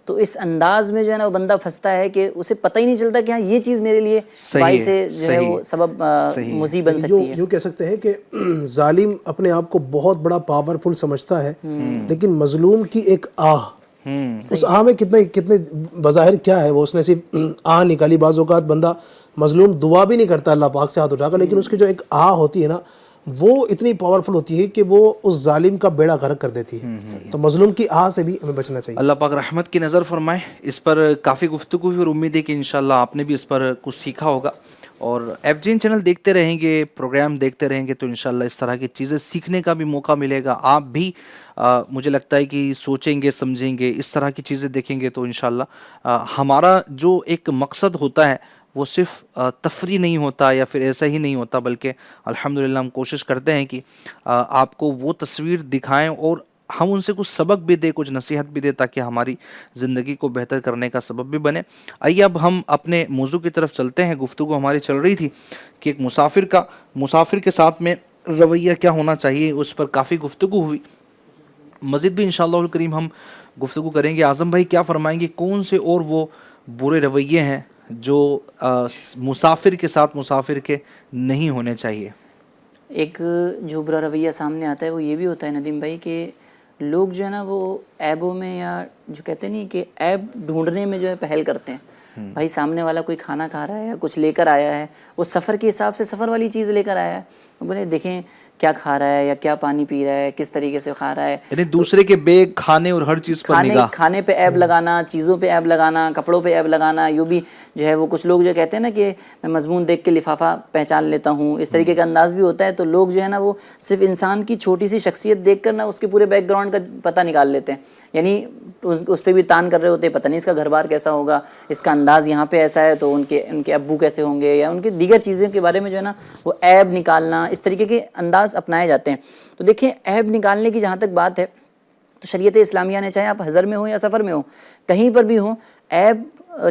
تو اس انداز میں جو ہے نا وہ بندہ پھنستا ہے کہ اسے پتہ ہی نہیں چلتا کہ ہاں یہ چیز میرے لیے باعث جو ہے وہ سبب مضی بن سکتی ہے. یوں کہہ سکتے ہیں کہ ظالم اپنے آپ کو بہت بڑا پاورفل سمجھتا ہے، لیکن مظلوم کی ایک آہ، اس آہ میں کتنے بظاہر کیا ہے، وہ اس نے صرف آہ نکالی. بعض اوقات بندہ مظلوم دعا بھی نہیں کرتا اللہ پاک سے ہاتھ اٹھا کر، لیکن اس کی جو ایک آہ ہوتی ہے نا وہ اتنی پاورفل ہوتی ہے کہ وہ اس ظالم کا بیڑا غرق کر دیتی ہے. تو مظلوم کی آہ سے بھی ہمیں بچنا چاہیے. اللہ پاک رحمت کی نظر فرمائے. اس پر کافی گفتگو ہوئی اور امید ہے کہ انشاءاللہ آپ نے بھی اس پر کچھ سیکھا ہوگا، اور ایف جین چینل دیکھتے رہیں گے، پروگرام دیکھتے رہیں گے تو انشاءاللہ اس طرح کی چیزیں سیکھنے کا بھی موقع ملے گا. آپ بھی مجھے لگتا ہے کہ سوچیں گے، سمجھیں گے، اس طرح کی چیزیں دیکھیں گے تو انشاءاللہ ہمارا جو ایک مقصد ہوتا ہے وہ صرف تفریح نہیں ہوتا یا پھر ایسا ہی نہیں ہوتا، بلکہ الحمدللہ ہم کوشش کرتے ہیں کہ آپ کو وہ تصویر دکھائیں اور ہم ان سے کچھ سبق بھی دیں، کچھ نصیحت بھی دیں، تاکہ ہماری زندگی کو بہتر کرنے کا سبب بھی بنے. آئیے اب ہم اپنے موضوع کی طرف چلتے ہیں. گفتگو ہماری چل رہی تھی کہ ایک مسافر کے ساتھ میں رویہ کیا ہونا چاہیے، اس پر کافی گفتگو ہوئی. مزید بھی انشاءاللہ الکریم ہم گفتگو کریں گے. اعظم بھائی کیا فرمائیں گے، کون سے اور وہ برے رویے ہیں جو مسافر کے ساتھ مسافر کے نہیں ہونے چاہیے؟ ایک جو برا رویہ سامنے آتا ہے وہ یہ بھی ہوتا ہے ندیم بھائی کہ لوگ جو ہے نا وہ عیبوں میں، یا جو کہتے نہیں کہ عیب ڈھونڈنے میں جو ہے پہل کرتے ہیں. بھائی سامنے والا کوئی کھانا کھا رہا ہے یا کچھ لے کر آیا ہے، وہ سفر کے حساب سے سفر والی چیز لے کر آیا ہے، بولے دیکھیں کیا کھا رہا ہے یا کیا پانی پی رہا ہے، کس طریقے سے کھا رہا ہے. یعنی دوسرے کے بیگ، کھانے اور ہر چیز پر نگاہ، کھانے پہ عیب لگانا، چیزوں پہ عیب لگانا، کپڑوں پہ عیب لگانا. یوں بھی جو ہے وہ کچھ لوگ جو کہتے ہیں نا کہ میں مضمون دیکھ کے لفافہ پہچان لیتا ہوں، اس طریقے کا انداز بھی ہوتا ہے. تو لوگ جو ہے نا وہ صرف انسان کی چھوٹی سی شخصیت دیکھ کر نا اس کے پورے بیک گراؤنڈ کا پتہ نکال لیتے ہیں. یعنی اس پہ بھی تان کر رہے ہوتے ہیں، پتہ نہیں اس کا گھر بار کیسا ہوگا، اس کا انداز یہاں پہ ایسا ہے تو ان کے ابو کیسے ہوں گے، یا ان کے دیگر چیزوں کے بارے میں جو ہے نا وہ عیب نکالنا، اس طریقے کے انداز اپنائے جاتے ہیں. تو دیکھیں عیب نکالنے کی جہاں تک بات ہے تو شریعت اسلامیہ نے چاہے آپ حضر میں ہوں یا سفر میں ہوں، کہیں پر بھی ہوں، عیب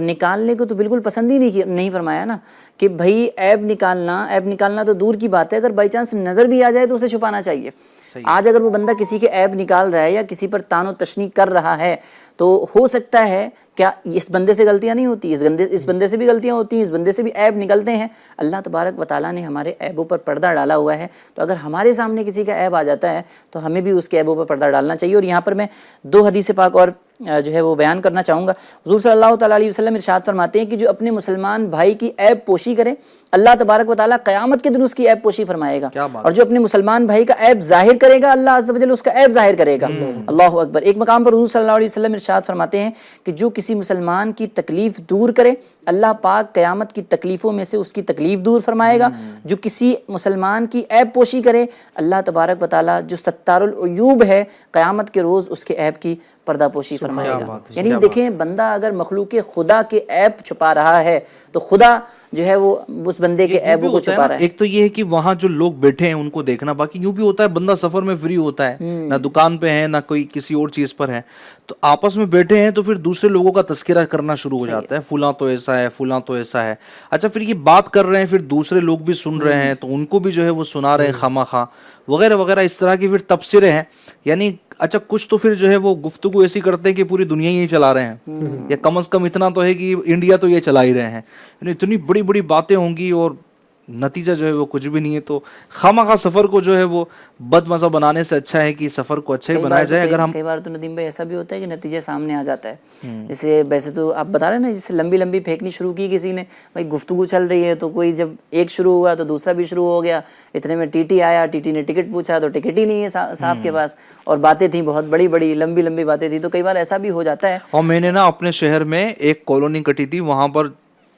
نکالنے کو تو بالکل پسند ہی نہیں فرمایا نا کہ بھائی عیب نکالنا تو دور کی بات ہے، اگر بائی چانس نظر بھی آ جائے تو اسے چھپانا چاہیے. آج اگر وہ بندہ کسی کے عیب نکال رہا ہے یا کسی پر تان و تشنیع کر رہا ہے تو ہو سکتا ہے کیا اس بندے سے غلطیاں نہیں ہوتی، اس بندے سے بھی غلطیاں ہوتی ہیں، اس بندے سے بھی عیب نکلتے ہیں. اللہ تبارک و تعالیٰ نے ہمارے عیبوں پر پردہ ڈالا ہوا ہے، تو اگر ہمارے سامنے کسی کا عیب آ جاتا ہے تو ہمیں بھی اس کے عیبوں پر پردہ ڈالنا چاہیے. اور یہاں پر میں 2 حدیث پاک اور جو ہے وہ بیان کرنا چاہوں گا. حضور صلی اللہ تعالیٰ علیہ وسلم ارشاد فرماتے ہیں کہ جو اپنے مسلمان بھائی کی عیب پوشی کرے، اللہ تبارک و تعالیٰ قیامت کے دن اس کی عیب پوشی فرمائے گا. اور جو اپنے مسلمان بھائی کا عیب ظاہر کرے گا، اللہ عز و جل اس کا عیب ظاہر کرے گا. اللہ اکبر. ایک مقام پر حضور صلی اللہ علیہ وسلم ارشاد فرماتے ہیں کہ جو کسی مسلمان کی تکلیف دور کرے، اللہ پاک قیامت کی تکلیفوں میں سے اس کی تکلیف دور فرمائے گا. جو کسی مسلمان کی عیب پوشی کرے، اللہ تبارک و تعالیٰ جو ستار العیوب ہے، قیامت کے روز اس کے عیب کی پردہ پوشی فرمائے گا. یعنی دیکھیں بندہ اگر مخلوق خدا کے عیب چھپا رہا ہے تو خدا جو ہے وہ اس بندے کے عیبوں کو چھپا رہا ہے. ایک تو یہ ہے کہ وہاں جو لوگ بیٹھے ہیں ان کو دیکھنا، باقی یوں بھی ہوتا ہے بندہ سفر میں فری ہوتا ہے، نہ دکان پہ ہے نہ کوئی کسی اور چیز پر ہے، تو آپس میں بیٹھے ہیں تو پھر دوسرے لوگوں کا تذکرہ کرنا شروع ہو جاتا ہے، فلاں تو ایسا ہے، فلاں تو ایسا ہے. اچھا پھر یہ بات کر رہے ہیں، پھر دوسرے لوگ بھی سن رہے ہیں تو ان کو بھی جو ہے وہ سنا رہے ہیں خواہ خواہ وغیرہ وغیرہ. اس طرح کی پھر تبصرے ہیں. یعنی اچھا کچھ تو پھر جو ہے وہ گفتگو ایسی کرتے ہیں کہ پوری دنیا ہی چلا رہے ہیں، یا کم از کم اتنا تو ہے کہ انڈیا تو یہ چلا ہی رہے ہیں. یعنی اتنی بڑی بڑی باتیں ہوں گی اور نتیجہ جو ہے وہ کچھ بھی نہیں ہے. تو خواہ سفر کو جو ہے وہ بد مزہ بنانے سے اچھا ہے کہ سفر کو اچھا ہی بنایا جائے. اگر ہم کئی بار تو ندیم بھائی ایسا بھی ہوتا ہے کہ نتیجہ سامنے آ جاتا ہے. جیسے ویسے تو آپ بتا رہے ہیں نا، جیسے لمبی پھینکنی شروع کی کسی نے، بھائی گفتگو چل رہی ہے تو کوئی جب ایک شروع ہوا تو دوسرا بھی شروع ہو گیا. اتنے میں ٹی ٹی آیا، ٹی ٹی نے ٹکٹ پوچھا تو ٹکٹ ہی نہیں ہے صاحب کے پاس، اور باتیں تھیں بہت بڑی لمبی باتیں تھیں. تو کئی بار ایسا بھی ہو جاتا ہے. اور میں نے نا اپنے شہر میں ایک کالونی کٹی تھی، وہاں پر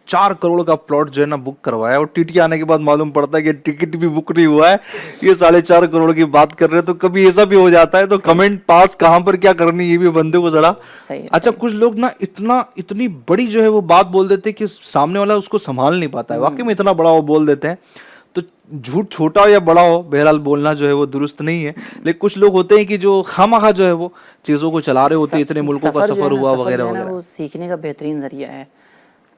4 کروڑ کا پلاٹ جو ہے نا بک کروایا، اور ٹی ٹی آنے کے بعد معلوم پڑتا ہے کہ ٹکٹ بھی بک نہیں ہوا ہے، یہ 4.5 کروڑ کی بات کر رہے ہیں. تو کبھی ایسا بھی ہو جاتا ہے. تو کمنٹ پاس کہاں پر کیا کرنی، یہ بھی بندے کو ذرا. اچھا کچھ لوگ نا اتنی بڑی جو ہے وہ بات بول دیتے کہ سامنے والا اس کو سنبھال نہیں پاتا ہے. واقعی میں اتنا بڑا وہ بول دیتے ہیں. تو جھوٹ چھوٹا ہو یا بڑا ہو، بہرحال بولنا جو ہے وہ درست نہیں ہے. لیکن کچھ لوگ ہوتے ہیں کہ جو خواہ جو ہے وہ چیزوں کو چلا رہے ہوتے ہیں. اتنے ملکوں کا سفر ہوا وغیرہ وغیرہ. وہ سیکھنے کا بہترین ذریعہ ہے.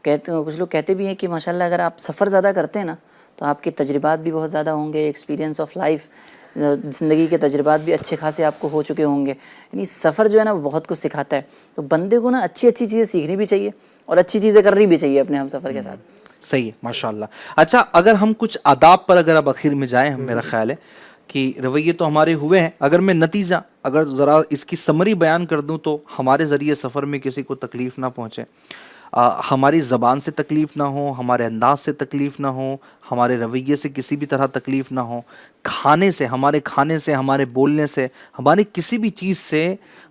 کچھ لوگ کہتے بھی ہیں کہ ماشاءاللہ اگر آپ سفر زیادہ کرتے ہیں نا تو آپ کے تجربات بھی بہت زیادہ ہوں گے، ایکسپیرینس آف لائف زندگی کے تجربات بھی اچھے خاصے آپ کو ہو چکے ہوں گے. یعنی سفر جو ہے نا وہ بہت کچھ سکھاتا ہے. تو بندے کو نا اچھی اچھی چیزیں سیکھنی بھی چاہیے اور اچھی چیزیں کرنی بھی چاہیے اپنے ہم سفر کے ساتھ. صحیح ہے ماشاء اللہ. اچھا اگر ہم کچھ آداب پر اگر اب آخر میں جائیں, میرا خیال ہے کہ رویے تو ہمارے ہوئے ہیں, اگر میں نتیجہ اگر ذرا اس کی سمری بیان کر دوں تو ہمارے ذریعے سفر میں کسی کو تکلیف نہ پہنچے, ہماری زبان سے تکلیف نہ ہو, ہمارے انداز سے تکلیف نہ ہو, ہمارے رویے سے کسی بھی طرح تکلیف نہ ہو, کھانے سے, ہمارے بولنے سے, ہماری کسی بھی چیز سے,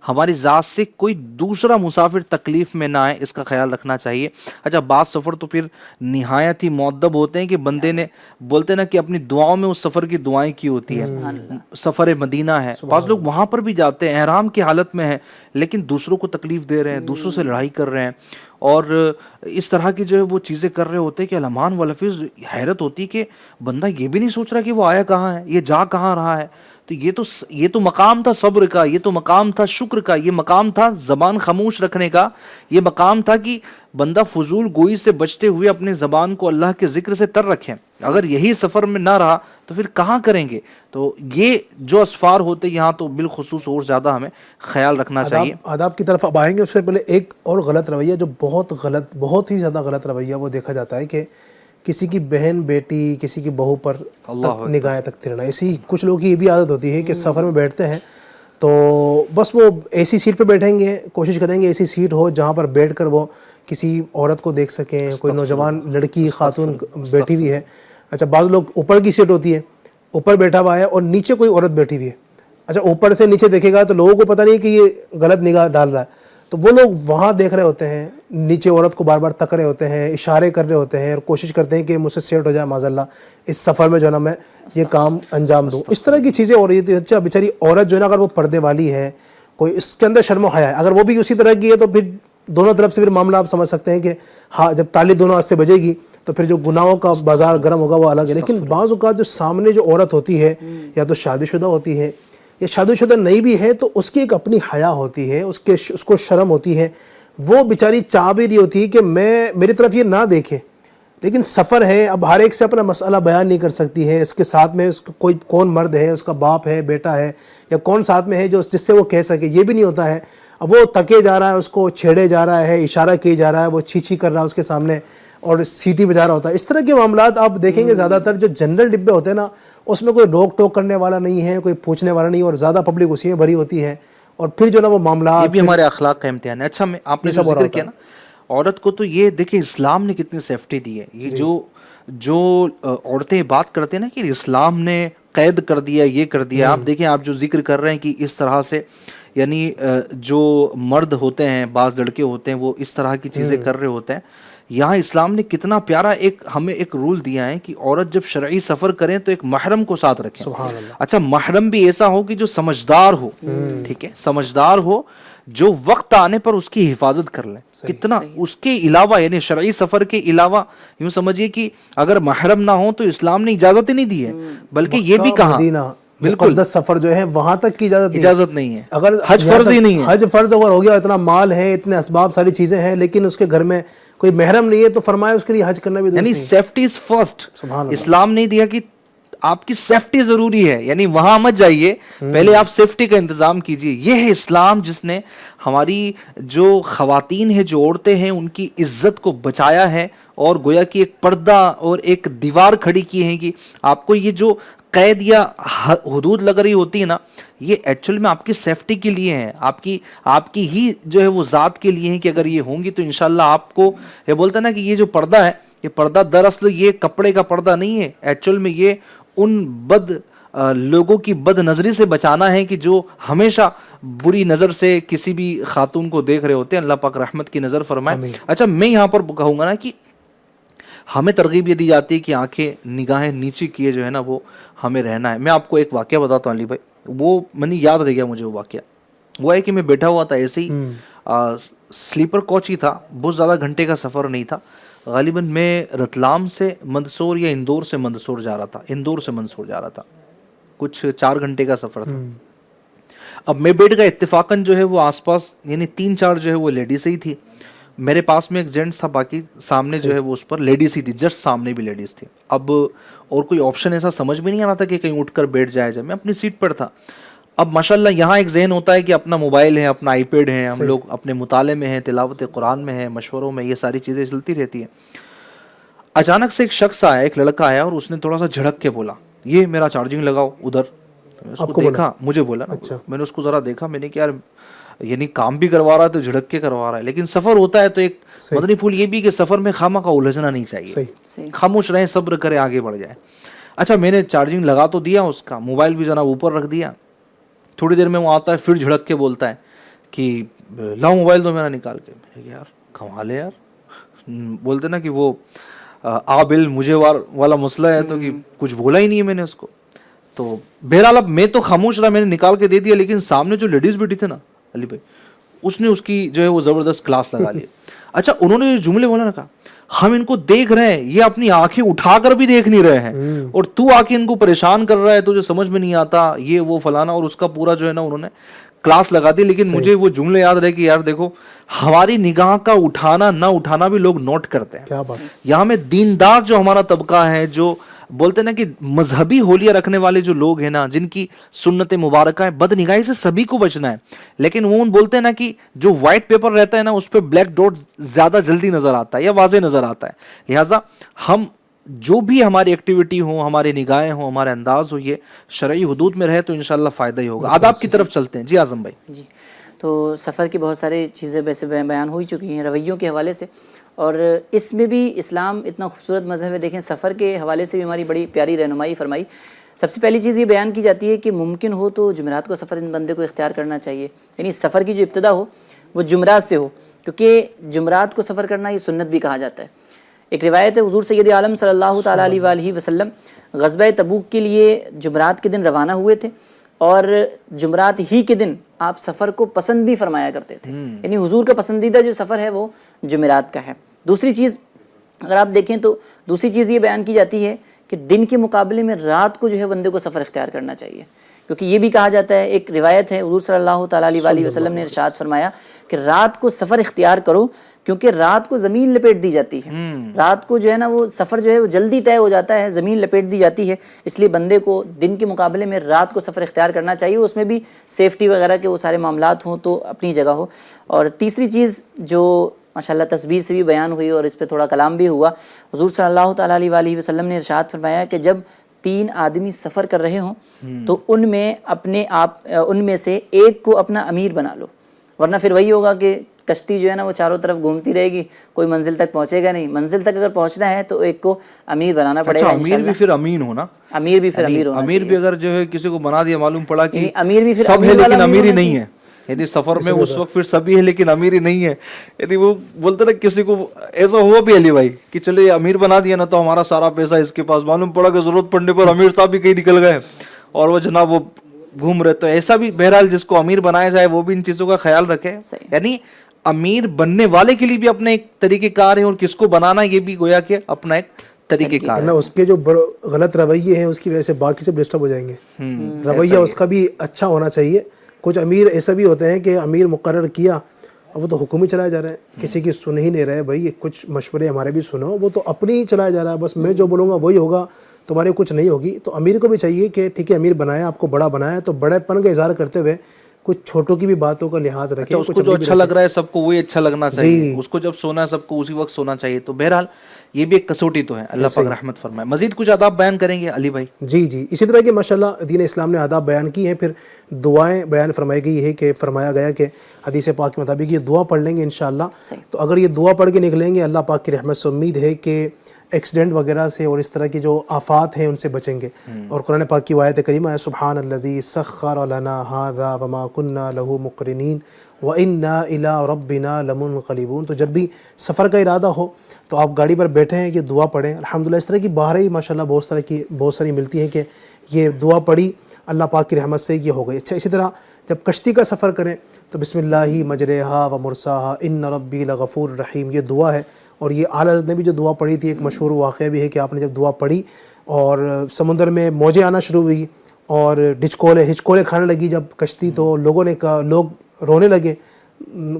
ہماری ذات سے کوئی دوسرا مسافر تکلیف میں نہ آئے, اس کا خیال رکھنا چاہیے. اچھا بعض سفر تو پھر نہایت ہی معدب ہوتے ہیں کہ بندے نے بولتے نا کہ اپنی دعاؤں میں اس سفر کی دعائیں کی ہوتی ہیں. سفر مدینہ ہے, بعض لوگ وہاں پر بھی جاتے ہیں احرام کی حالت میں ہیں لیکن دوسروں کو تکلیف دے رہے ہیں, دوسروں سے لڑائی کر رہے ہیں اور اس طرح کی جو ہے وہ چیزیں کر رہے ہوتے ہیں کہ علمان واللفظ حیرت ہوتی ہے کہ بندہ یہ بھی نہیں سوچ رہا کہ وہ آیا کہاں ہے, یہ جا کہاں رہا ہے. تو یہ تو مقام تھا صبر کا, یہ تو مقام تھا شکر کا, یہ مقام تھا زبان خاموش رکھنے کا, یہ مقام تھا کہ بندہ فضول گوئی سے بچتے ہوئے اپنے زبان کو اللہ کے ذکر سے تر رکھیں. اگر یہی سفر میں نہ رہا تو پھر کہاں کریں گے؟ تو یہ جو اسفار ہوتے یہاں تو بالخصوص اور زیادہ ہمیں خیال رکھنا چاہیے. آداب کی طرف اب آئیں گے, اس سے پہلے ایک اور غلط رویہ جو بہت ہی زیادہ غلط رویہ وہ دیکھا جاتا ہے کہ کسی کی بہن بیٹی, کسی کی بہو پر نگاہیں تکتے رہنا. ایسی کچھ لوگوں کی یہ بھی عادت ہوتی ہے کہ سفر میں بیٹھتے ہیں تو بس وہ ایسی سیٹ پہ بیٹھیں گے, کوشش کریں گے ایسی سیٹ ہو جہاں پر بیٹھ کر وہ کسی عورت کو دیکھ سکیں, کوئی نوجوان لڑکی خاتون بیٹھی ہوئی ہے. اچھا بعض لوگ اوپر کی سیٹ ہوتی ہے, اوپر بیٹھا ہوا ہے اور نیچے کوئی عورت بیٹھی ہوئی ہے. اچھا اوپر سے نیچے دیکھے گا تو لوگوں کو پتہ نہیں کہ یہ غلط نگاہ ڈال رہا ہے, تو وہ لوگ وہاں دیکھ رہے ہوتے ہیں, نیچے عورت کو بار بار تک رہے ہوتے ہیں, اشارے کر رہے ہوتے ہیں اور کوشش کرتے ہیں کہ مجھ سے سیٹ ہو جائے معاذ اللہ, اس سفر میں جو ہے نا میں یہ کام انجام دوں. اس طرح کی چیزیں ہو رہی تھی. اچھا بیچاری عورت جو ہے نا اگر وہ پردے والی ہے, کوئی اس کے اندر شرم و حیا ہے, اگر وہ بھی اسی طرح کی ہے تو پھر دونوں طرف سے پھر معاملہ آپ سمجھ سکتے ہیں کہ ہاں جب تالی دونوں ہاتھ سے بجے گی تو پھر جو گناہوں کا بازار گرم ہوگا وہ الگ ہے. لیکن بعض اوقات جو سامنے جو عورت ہوتی ہے یا تو شادی شدہ ہوتی ہے یا شادی شدہ نہیں بھی ہے تو اس کی ایک اپنی حیا ہوتی ہے, اس کو شرم ہوتی ہے, وہ بیچاری چاہ بھی رہی ہوتی ہے کہ میری طرف یہ نہ دیکھے. لیکن سفر ہے, اب ہر ایک سے اپنا مسئلہ بیان نہیں کر سکتی ہے. اس کے ساتھ میں اس کوئی کون مرد ہے, اس کا باپ ہے, بیٹا ہے, یا کون ساتھ میں ہے جس سے وہ کہہ سکے, یہ بھی نہیں ہوتا ہے. اب وہ تکے جا رہا ہے, اس کو چھیڑے جا رہا ہے, اشارہ کیے جا رہا ہے, وہ چھی کر رہا ہے اس کے سامنے اور سیٹی بجا رہا ہوتا ہے. اس طرح کے معاملات آپ دیکھیں گے زیادہ تر جو جنرل ڈبے ہوتے ہیں نا, اس میں کوئی روک ٹوک کرنے والا نہیں ہے, کوئی پوچھنے والا نہیں, اور زیادہ پبلک اسی میں بھری ہوتی ہے اور پھر جو نا وہ معاملات, یہ بھی ہمارے اخلاق کا امتحان ہے. اچھا میں آپ نے ذکر کیا نا عورت کو, تو یہ دیکھیں اسلام نے کتنی سیفٹی دی ہے. یہ جو عورتیں بات کرتے ہیں نا کہ اسلام نے قید کر دیا, یہ کر دیا, آپ دیکھیں آپ جو ذکر کر رہے ہیں کہ اس طرح سے یعنی جو مرد ہوتے ہیں, بعض لڑکے ہوتے ہیں وہ اس طرح کی چیزیں کر رہے ہوتے ہیں. یہاں اسلام نے کتنا پیارا ہمیں ایک رول دیا ہے کہ عورت جب شرعی سفر کریں تو ایک محرم کو ساتھ رکھیں. اچھا محرم بھی ایسا ہو کہ جو سمجھدار ہو, ٹھیک ہے, سمجھدار ہو, جو وقت آنے پر اس کی حفاظت کر لیں. کتنا اس کے علاوہ یعنی شرعی سفر کے علاوہ یوں سمجھیے کہ اگر محرم نہ ہو تو اسلام نے اجازت ہی نہیں دی ہے, بلکہ یہ بھی کہا بالکل سفر جو ہے وہاں تک کی اجازت نہیں ہے. اگر حج فرض ہی نہیں ہے, حج فرض اگر ہو گیا, اتنا مال ہے, اتنے اسباب, ساری چیزیں ہیں, لیکن اس کے گھر میں کوئی محرم نہیں ہے تو فرمایا اس کے لیے حج کرنا بھی یعنی سیفٹی از فرسٹ. اسلام نہیں دیا کہ آپ کی سیفٹی ضروری ہے, یعنی وہاں مت جائیے, پہلے آپ سیفٹی کا انتظام کیجئے. یہ ہے اسلام جس نے ہماری جو خواتین ہیں, جو عورتیں ہیں, ان کی عزت کو بچایا ہے اور گویا کہ ایک پردہ اور ایک دیوار کھڑی کی ہے کہ آپ کو یہ جو قید یا حدود لگ رہی ہوتی ہے نا, یہ ایکچوئل میں آپ کی سیفٹی کے لیے ہیں, آپ کی ہی جو ہے وہ ذات کے لیے ہیں کہ اگر یہ ہوں گی تو انشاءاللہ آپ کو, یہ بولتا ہے نا کہ یہ جو پردہ ہے, یہ پردہ دراصل یہ کپڑے کا پردہ نہیں ہے, ایکچوئل میں یہ ان لوگوں کی بد نظری سے بچانا ہے کہ جو ہمیشہ بری نظر سے کسی بھی خاتون کو دیکھ رہے ہوتے ہیں. اللہ پاک رحمت کی نظر فرمائے. اچھا میں یہاں پر کہوں گا نا کہ ہمیں ترغیب یہ دی جاتی ہے کہ آنکھیں نگاہیں نیچے کیے جو ہے نا وہ ہمیں رہنا ہے. میں آپ کو ایک واقعہ بتاتا ہوں علی بھائی, وہ میں نے یاد رہ گیا مجھے وہ واقعہ. وہ ہے کہ میں بیٹھا ہوا تھا ایسے ہی, سلیپر کوچ ہی تھا, بہت زیادہ گھنٹے کا سفر نہیں تھا. غالباً میں رتلام سے مندسور یا اندور سے مندسور جا رہا تھا, کچھ 4 گھنٹے کا سفر تھا. اب میں بیٹھ گیا, اتفاقاً جو ہے وہ آس پاس یعنی 3-4 جو ہے وہ لیڈیز ہی تھی. میرے پاس میں ایک جینٹس تھا, باقی سامنے جو ہے وہ اس پر لیڈیز ہی تھی, جسٹ سامنے بھی لیڈیز تھی. اب اور کوئی آپشن ایسا سمجھ میں نہیں آ رہا تھا کہ کہیں اٹھ کر بیٹھ جائے جائے, میں اپنی سیٹ پر تھا. اب ماشاءاللہ یہاں ایک ذہن ہوتا ہے کہ اپنا موبائل ہے, اپنا آئی پیڈ ہے, ہم لوگ اپنے مطالعے میں ہیں, تلاوت قرآن میں ہے, مشوروں میں, یہ ساری چیزیں چلتی رہتی ہیں. اچانک سے ایک شخص آیا, ایک لڑکا آیا, اور اس نے تھوڑا سا جھڑک کے بولا یہ میرا چارجنگ لگاؤ ادھر. اس کو دیکھا, مجھے بولا نا, میں نے اس کو ذرا دیکھا, میں نے کہ یار یعنی کام بھی کروا رہا ہے تو جھڑک کے کروا رہا ہے. لیکن سفر ہوتا ہے تو ایک مدنی پھول یہ بھی کہ سفر میں خامہ کا الجھنا نہیں چاہیے, خاموش رہیں, صبر کرے, آگے بڑھ جائے. اچھا میں نے چارجنگ لگا تو دیا اس کا, موبائل بھی جناب اوپر رکھ دیا. تھوڑی دیر میں وہ آتا ہے, پھر جھڑک کے بولتا ہے کہ لاؤ موبائل دو میرا نکال کے. میں کہ یار کمال ہے یار, بولتے نا کہ وہ آبل مجھے والا مسئلہ ہے, تو کہ کچھ بولا ہی نہیں ہے میں نے اس کو. تو بہرحال اب میں تو خاموش رہا, میں نے نکال کے دے دیا. لیکن سامنے جو لیڈیز بیٹھی تھے نا علی بھائی, اس نے اس کی جو ہے وہ زبردست کلاس لگا لی. اچھا انہوں نے جملے بولا نا, کہا ہم ان کو دیکھ رہے ہیں, یہ اپنی آنکھیں اٹھا کر بھی دیکھ نہیں رہے ہیں, اور تو آ کے ان کو پریشان کر رہا ہے, تجھے سمجھ میں نہیں آتا, یہ وہ فلانا. اور اس کا پورا جو ہے نا انہوں نے کلاس لگا دی. لیکن مجھے وہ جملے یاد رہے کہ یار دیکھو ہماری نگاہ کا اٹھانا نہ اٹھانا بھی لوگ نوٹ کرتے ہیں. یہاں میں دیندار جو ہمارا طبقہ ہے, جو بولتے نا کہ مذہبی حولیہ رکھنے والے جو لوگ ہیں نا, جن کی سنت مبارکہ ہے, بد نگاہی سے سبھی کو بچنا ہے. لیکن وہ بولتے ہیں نا کہ جو وائٹ پیپر رہتا ہے نا, اس پہ بلیک ڈاٹ زیادہ جلدی نظر آتا ہے یا واضح نظر آتا ہے. لہٰذا ہم جو بھی ہماری ایکٹیویٹی ہو, ہماری نگاہیں ہوں, ہمارا انداز ہو, یہ شرعی حدود میں رہے تو انشاءاللہ فائدہ ہی ہوگا. آداب کی طرف چلتے ہیں. جی اعظم بھائی. جی تو سفر کی بہت ساری چیزیں ویسے بیان ہو ہی چکی ہیں رویوں کے حوالے سے, اور اس میں بھی اسلام اتنا خوبصورت مذہب ہے. دیکھیں سفر کے حوالے سے بھی ہماری بڑی پیاری رہنمائی فرمائی. سب سے پہلی چیز یہ بیان کی جاتی ہے کہ ممکن ہو تو جمعرات کو سفر ان بندے کو اختیار کرنا چاہیے, یعنی سفر کی جو ابتدا ہو وہ جمعرات سے ہو, کیونکہ جمعرات کو سفر کرنا یہ سنت بھی کہا جاتا ہے. ایک روایت ہے حضور سید عالم صلی اللہ تعالیٰ علیہ وآلہ وسلم غزوہ تبوک کے لیے جمعرات کے دن روانہ ہوئے تھے, اور جمعرات ہی کے دن آپ سفر کو پسند بھی فرمایا کرتے تھے, یعنی حضور کا پسندیدہ جو سفر ہے وہ جمعرات کا ہے. دوسری چیز اگر آپ دیکھیں تو دوسری چیز یہ بیان کی جاتی ہے کہ دن کے مقابلے میں رات کو جو ہے بندے کو سفر اختیار کرنا چاہیے, کیونکہ یہ بھی کہا جاتا ہے, ایک روایت ہے حضور صلی اللہ تعالیٰ علیہ وآلہ وسلم نے ارشاد فرمایا کہ رات کو سفر اختیار کرو, کیونکہ رات کو زمین لپیٹ دی جاتی ہے. رات کو جو ہے نا وہ سفر جو ہے وہ جلدی طے ہو جاتا ہے, زمین لپیٹ دی جاتی ہے. اس لیے بندے کو دن کے مقابلے میں رات کو سفر اختیار کرنا چاہیے, اس میں بھی سیفٹی وغیرہ کے وہ سارے معاملات ہوں تو اپنی جگہ ہو. اور تیسری چیز جو ماشاءاللہ تصویر سے بھی بیان ہوئی اور اس پہ تھوڑا کلام بھی ہوا, حضور صلی اللہ تعالیٰ علیہ وآلہ وسلم نے ارشاد فرمایا کہ جب 3 آدمی سفر کر رہے ہوں تو ان میں سے ایک کو اپنا امیر بنا لو, ورنہ پھر وہی ہوگا کہ کشتی جو ہے نا وہ چاروں طرف گھومتی رہے گی, کوئی منزل تک پہنچے گا نہیں. منزل تک اگر پہنچنا ہے تو ایک کو امیر بنانا پڑے گا. امیر بھی پھر امین ہونا, امیر بھی پھر امیر ہونا, امیر بھی اگر جو ہے کسی کو بنا دیا معلوم پڑا کہ امیر بھی پھر سب ہے لیکن امیر ہی نہیں ہے, یعنی سفر میں اس وقت پھر سبھی ہے لیکن امیر ہی نہیں ہے. یعنی وہ بولتے نا کسی کو ایسا ہوا بھی علی بھائی کہ چلو یہ امیر بنا دیا نا تو ہمارا سارا پیسہ اس کے پاس, معلوم پڑا کہ ضرورت پڑنے پر امیر صاحب بھی کہیں نکل گئے اور وہ جناب وہ گھوم رہے. تو ایسا بھی بہرحال جس کو امیر بنایا جائے وہ بھی ان چیزوں کا خیال رکھے. یعنی امیر بننے والے کے لیے بھی اپنا ایک طریقہ کار ہے, اور کس کو بنانا یہ بھی گویا کہ اپنا ایک طریقہ کار ہے. اس کے جو غلط رویے ہیں اس کی وجہ سے باقی سب ڈسٹرب ہو جائیں گے. رویہ اس کا بھی اچھا ہونا چاہیے. کچھ امیر ایسا بھی ہوتے ہیں کہ امیر مقرر کیا اور وہ تو حکم ہی چلائے جا رہے ہیں, کسی کی سن ہی نہیں رہے. بھائی کچھ مشورے ہمارے بھی سنو, وہ تو اپنی ہی چلایا جا رہا ہے, بس میں جو بولوں گا وہی ہوگا, تمہارے کچھ نہیں ہوگی. تو امیر کو بھی چاہیے کہ ٹھیک ہے امیر بنایا, آپ کو بڑا بنایا, تو بڑے پن کا اظہار کرتے ہوئے کچھ چھوٹوں کی بھی باتوں کا لحاظ رکھیں. اس کو جو اچھا لگ رہا ہے سب کو وہی اچھا لگنا چاہیے, اس کو جب سونا ہے سب کو اسی وقت سونا چاہیے. تو بہرحال یہ بھی ایک کسوٹی تو ہے, اللہ پاک رحمت فرمائے. مزید کچھ آداب بیان کریں گے علی بھائی؟ جی اسی طرح کہ ماشاءاللہ دین اسلام نے آداب بیان کی ہیں, پھر دعائیں بیان فرمائی گئی ہے کہ فرمایا گیا کہ حدیث پاک کے مطابق یہ دعا پڑھ لیں گے انشاءاللہ. تو اگر یہ دعا پڑھ کے نکلیں گے اللہ پاک کی رحمت سے امید ہے کہ ایکسیڈنٹ وغیرہ سے اور اس طرح کی جو آفات ہیں ان سے بچیں گے. اور قرآن پاک کی آیت کریمہ ہے سبحان الذی سخر لنا ھذا وما كنا له مقرنین وَإِنَّا إِلَىٰ رَبِّنَا لَمُنْقَلِبُونَ. تو جب بھی سفر کا ارادہ ہو تو آپ گاڑی پر بیٹھے ہیں کہ دعا پڑھیں. الحمدللہ اس طرح کی بہاریں ماشاءاللہ بہت ساری ملتی ہیں کہ یہ دعا پڑھی اللہ پاک کی رحمت سے یہ ہو گئی. اچھا اسی طرح جب کشتی کا سفر کریں تو بسم اللہ مجریہا و مرساہا ان ربی لغفور رحیم, یہ دعا ہے. اور یہ اعلیٰ حضرت نے بھی جو دعا پڑھی تھی, ایک مشہور واقعہ بھی ہے کہ آپ نے جب دعا پڑھی اور سمندر میں موجیں آنا شروع ہوئی اور ہچکولے کھانے لگی جب کشتی, تو لوگ رونے لگے.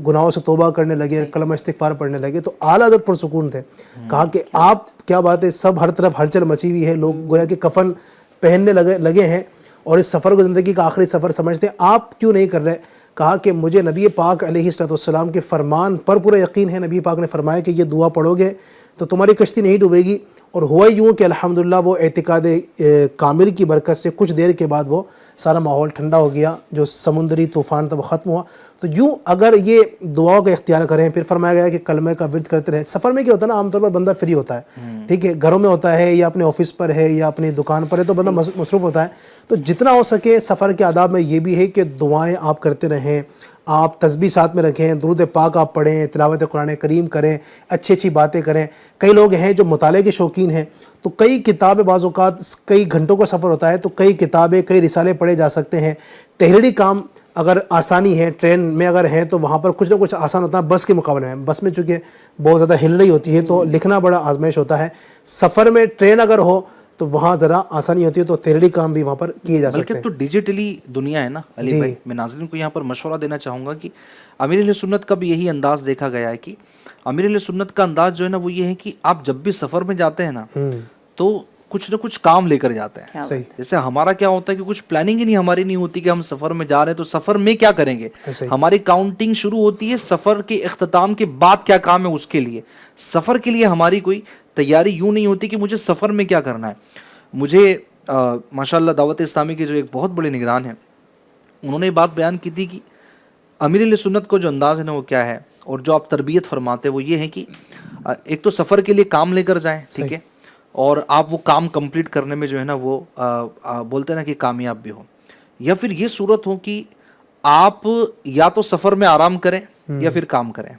گناہوں سے توبہ کرنے لگے, کلمہ استغفار پڑھنے لگے, تو اعلیٰ حضرت پرسکون تھے. کہا کہ آپ کیا بات ہے, سب ہر طرف ہلچل مچی ہوئی ہے, لوگ گویا کہ کفن پہننے لگے ہیں اور اس سفر کو زندگی کا آخری سفر سمجھتے ہیں, آپ کیوں نہیں کر رہے؟ کہا کہ مجھے نبی پاک علیہ الصلوۃ والسلام کے فرمان پر پورا یقین ہے. نبی پاک نے فرمایا کہ یہ دعا پڑھو گے تو تمہاری کشتی نہیں ڈوبے گی. اور ہوا یوں کہ الحمدللہ وہ اعتقاد کامل کی برکت سے کچھ دیر کے بعد وہ سارا ماحول ٹھنڈا ہو گیا, جو سمندری طوفان تھا وہ ختم ہوا. تو یوں اگر یہ دعاؤں کا اختیار کریں, پھر فرمایا گیا کہ کلمہ کا ورد کرتے رہیں. سفر میں کیا ہوتا ہے نا, عام طور پر بندہ فری ہوتا ہے, ٹھیک ہے, گھروں میں ہوتا ہے یا اپنے آفس پر ہے یا اپنی دکان پر ہے, تو بندہ مصروف ہوتا ہے. تو جتنا ہو سکے سفر کے آداب میں یہ بھی ہے کہ دعائیں آپ کرتے رہیں, آپ تسبیح ساتھ میں رکھیں, درود پاک آپ پڑھیں, تلاوت قرآن کریم کریں, اچھی اچھی باتیں کریں. کئی لوگ ہیں جو مطالعے کے شوقین ہیں, تو کئی کتابیں, بعض اوقات کئی گھنٹوں کا سفر ہوتا ہے تو کئی کتابیں, کئی رسالے پڑھے جا سکتے ہیں. تحریری کام اگر آسانی ہے, ٹرین میں اگر ہیں تو وہاں پر کچھ نہ کچھ آسان ہوتا ہے بس کے مقابلے میں. بس میں چونکہ بہت زیادہ ہل رہی ہوتی ہے تو لکھنا بڑا آزمائش ہوتا ہے. سفر میں ٹرین اگر ہو تو وہاں ذرا آسانی ہوتی ہے, تو تحریری کام بھی وہاں پر کیے جا سکتے ہیں. بلکہ تو ڈیجیٹلی دنیا ہے نا علی بھائی, میں ناظرین کو یہاں پر مشورہ دینا چاہوں گا کہ امیر اہل سنت کا بھی یہی انداز دیکھا گیا ہے کہ امیر اہل سنت کا انداز جو ہے نا وہ یہ ہے کہ آپ جب بھی سفر میں جاتے ہیں نا تو کچھ نہ کچھ کام لے کر جاتے ہیں. جیسے ہمارا کیا ہوتا ہے کہ کچھ پلاننگ ہی نہیں ہماری نہیں ہوتی کہ ہم سفر میں جا رہے ہیں تو سفر میں کیا کریں گے. ہماری کاؤنٹنگ شروع ہوتی ہے سفر کے اختتام کے بعد کیا کام ہے اس کے لیے. سفر کے لیے ہماری کوئی تیاری یوں نہیں ہوتی کہ مجھے سفر میں کیا کرنا ہے. مجھے ماشاءاللہ دعوت اسلامی کے جو ایک بہت بڑے نگران ہیں, انہوں نے بات بیان کی تھی کہ امیر اہل سنت کو جو انداز ہے نا وہ کیا ہے, اور جو آپ تربیت فرماتے وہ یہ ہے کہ ایک تو سفر کے لیے کام لے کر جائیں, ٹھیک ہے, اور آپ وہ کام کمپلیٹ کرنے میں جو ہے نا وہ بولتے ہیں نا کہ کامیاب بھی ہو. یا پھر یہ صورت ہو کہ آپ یا تو سفر میں آرام کریں یا پھر کام کریں,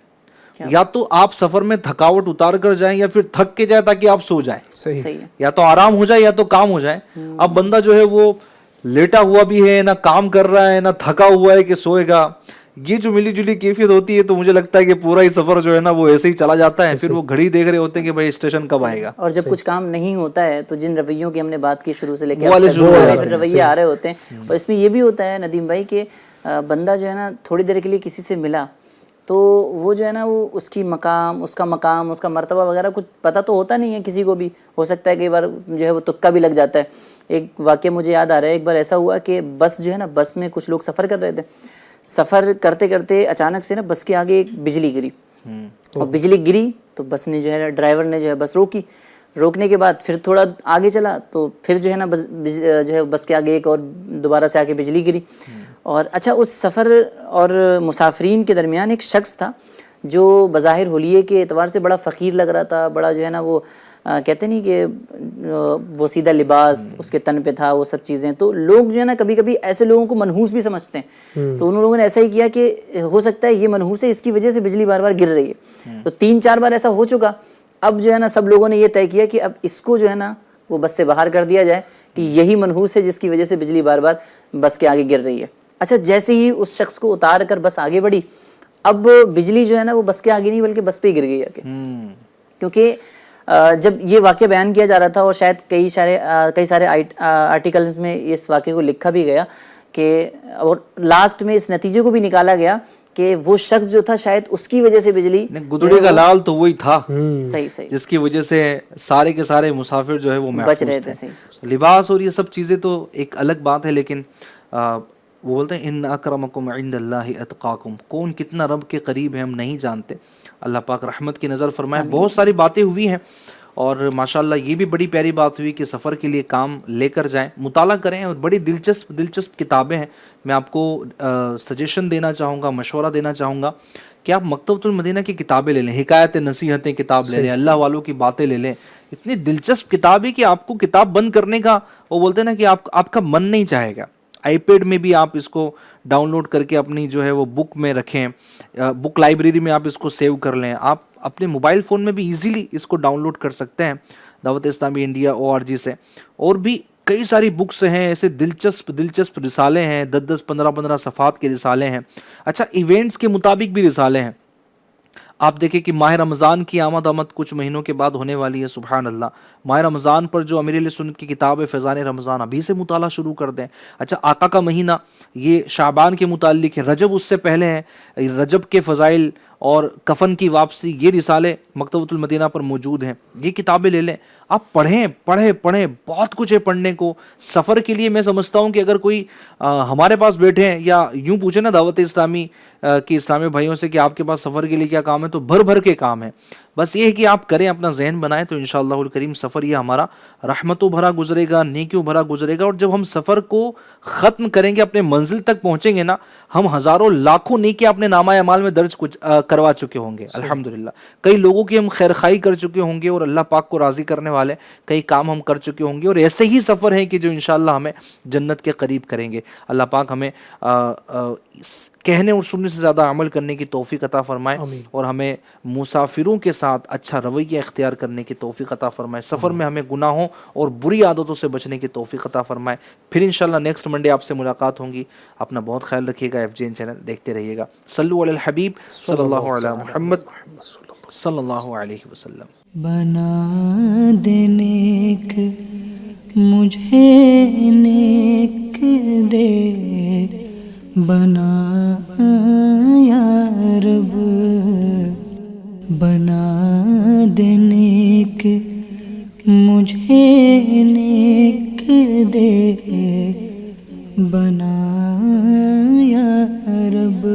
یا تو آپ سفر میں تھکاوٹ اتار کر جائیں یا پھر تھک کے جائیں تاکہ آپ سو جائیں. صحیح, یا تو آرام ہو جائے یا تو کام ہو جائے. اب بندہ جو ہے وہ لیٹا ہوا بھی ہے, نہ کام کر رہا ہے, نہ تھکا ہوا ہے کہ سوئے گا. یہ جو ملی جلی کیفیت ہوتی ہے تو مجھے لگتا ہے کہ پورا ہی سفر جو ہے نا وہ ایسے ہی چلا جاتا ہے. پھر وہ گھڑی دیکھ رہے ہوتے ہیں کہ بھائی اسٹیشن کب آئے گا. اور جب کچھ کام نہیں ہوتا ہے تو جن رویوں کی ہم نے بات کی شروع سے لے کے رویے آ رہے ہوتے ہیں. اور اس میں یہ بھی ہوتا ہے ندیم بھائی کہ بندہ جو ہے نا تھوڑی دیر کے لیے کسی سے ملا تو وہ جو ہے نا وہ اس کی مقام, اس کا مرتبہ وغیرہ کچھ پتہ تو ہوتا نہیں ہے کسی کو بھی. ہو سکتا ہے کہ ایک بار جو ہے وہ تکا بھی لگ جاتا ہے. ایک واقعہ مجھے یاد آ رہا ہے, ایک بار ایسا ہوا کہ بس جو ہے نا, بس میں کچھ لوگ سفر کر رہے تھے. سفر کرتے کرتے اچانک سے نا بس کے آگے ایک بجلی گری, اور بجلی گری تو بس نے جو ہے ڈرائیور نے جو ہے بس روکی. روکنے کے بعد پھر تھوڑا آگے چلا تو پھر جو ہے نا جو ہے بس کے آگے ایک اور دوبارہ سے آگے بجلی گری. اور اچھا اس سفر اور مسافرین کے درمیان ایک شخص تھا جو بظاہر حلیے کے اعتبار سے بڑا فقیر لگ رہا تھا, بڑا جو ہے نا وہ کہتے نہیں کہ وہ سیدھا لباس اس کے تن پہ تھا, وہ سب چیزیں. تو لوگ جو ہے نا کبھی کبھی ایسے لوگوں کو منحوس بھی سمجھتے ہیں. تو ان لوگوں نے ایسا ہی کیا کہ ہو سکتا ہے یہ منحوس ہے, اس کی وجہ سے بجلی بار بار گر رہی ہے. تو 3-4 بار ایسا ہو چکا. اب جو ہے نا سب لوگوں نے یہ طے کیا کہ اب اس کو جو ہے نا وہ بس سے باہر کر دیا جائے کہ یہی منحوس ہے جس کی وجہ سے بجلی بار بار بس کے آگے گر رہی ہے. اچھا جیسے ہی اس شخص کو اتار کر بس آگے بڑھی, اب بجلی جو ہے نا وہ بس کے آگے نہیں بلکہ بس پہ ہی گر گئی آگے. کیونکہ جب یہ واقعہ بیان کیا جا رہا تھا اور شاید کئی سارے آرٹیکلز میں اس واقعے کو لکھا بھی گیا کہ, اور لاسٹ میں اس نتیجے کو بھی نکالا گیا کہ وہ شخص جو تھا شاید اس کی وجہ سے بجلی گدڑے کا لال تو وہی تھا صحیح جس کی وجہ سے سارے کے سارے مسافر جو ہے وہ بچ رہے تھے. لباس اور یہ سب چیزیں تو ایک الگ بات ہے, لیکن وہ بولتے ہیں ان اکرمکم عند اللہ اتقاکم, کون کتنا رب کے قریب ہے ہم نہیں جانتے. اللہ پاک رحمت کی نظر فرمائے. بہت ساری باتیں ہوئی ہیں اور ماشاءاللہ یہ بھی بڑی پیاری بات ہوئی کہ سفر کے لیے کام لے کر جائیں, مطالعہ کریں, اور بڑی دلچسپ کتابیں ہیں. میں آپ کو سجیشن دینا چاہوں گا, مشورہ دینا چاہوں گا کہ آپ مکتبۃ المدینہ کی کتابیں لے لیں, حکایت نصیحتیں کتاب لے لیں, اللہ والوں کی باتیں لے لیں. اتنی دلچسپ کتاب ہے کہ آپ کو کتاب بند کرنے کا, وہ بولتے ہیں نا کہ آپ کا من نہیں چاہے گا. آئی پیڈ میں بھی آپ اس کو ڈاؤن لوڈ کر کے اپنی جو ہے وہ بک میں رکھیں, بک لائبریری میں آپ اس کو سیو کر لیں. آپ اپنے موبائل فون میں بھی ایزیلی اس کو ڈاؤن لوڈ کر سکتے ہیں دعوت اسلامی انڈیا ORG سے. اور بھی کئی ساری بکس ہیں, ایسے دلچسپ رسالے ہیں, 10-15 صفحات کے رسالے ہیں. اچھا ایونٹس کے مطابق بھی رسالے ہیں. آپ دیکھیں کہ ماہ رمضان کی آمد کچھ مہینوں کے بعد ہونے والی ہے. سبحان اللہ. ماہ رمضان پر جو امیر اہل سنت کی کتاب ہے فیضان رمضان ابھی سے مطالعہ شروع کر دیں. اچھا آقا کا مہینہ یہ شعبان کے متعلق ہے, رجب اس سے پہلے ہے. رجب کے فضائل اور کفن کی واپسی یہ رسالے مکتبۃ المدینہ پر موجود ہیں, یہ کتابیں لے لیں, آپ پڑھیں. بہت کچھ ہے پڑھنے کو. سفر کے لیے میں سمجھتا ہوں کہ اگر کوئی ہمارے پاس بیٹھے ہیں یا یوں پوچھیں نا دعوت اسلامی کے اسلامی بھائیوں سے کہ آپ کے پاس سفر کے لیے کیا کام ہے, تو بھر کے کام ہے. بس یہ ہے کہ آپ کریں, اپنا ذہن بنائیں, تو انشاءاللہ الکریم سفر یہ ہمارا رحمتوں بھرا گزرے گا, نیکیوں بھرا گزرے گا. اور جب ہم سفر کو ختم کریں گے, اپنے منزل تک پہنچیں گے نا, ہم ہزاروں لاکھوں نیکیاں اپنے نامہ اعمال میں درج کروا چکے ہوں گے الحمدللہ. کئی لوگوں کی ہم خیر خواہی کر چکے ہوں گے اور اللہ پاک کو راضی کرنے والے کئی کام ہم کر چکے ہوں گے, اور ایسے ہی سفر ہیں کہ جو انشاءاللہ ہمیں جنت کے قریب کریں گے. اللہ پاک ہمیں کہنے اور سننے سے زیادہ عمل کرنے کی توفیق عطا فرمائے, اور ہمیں مسافروں کے ساتھ اچھا رویہ اختیار کرنے کی توفیق عطا فرمائے. سفر میں ہمیں گناہوں اور بری عادتوں سے بچنے کی توفیق عطا فرمائے. پھر انشاءاللہ نیکسٹ منڈے آپ سے ملاقات ہوں گی. اپنا بہت خیال رکھیے گا. FJN چینل دیکھتے رہیے گا. صلو علی الحبیب صلی اللہ علی محمد صلی اللہ علیہ وسلم. بنا دے نیک مجھے نیک دے, بنا یا رب, بنا دے نیک مجھے نیک دے, بنا یا رب.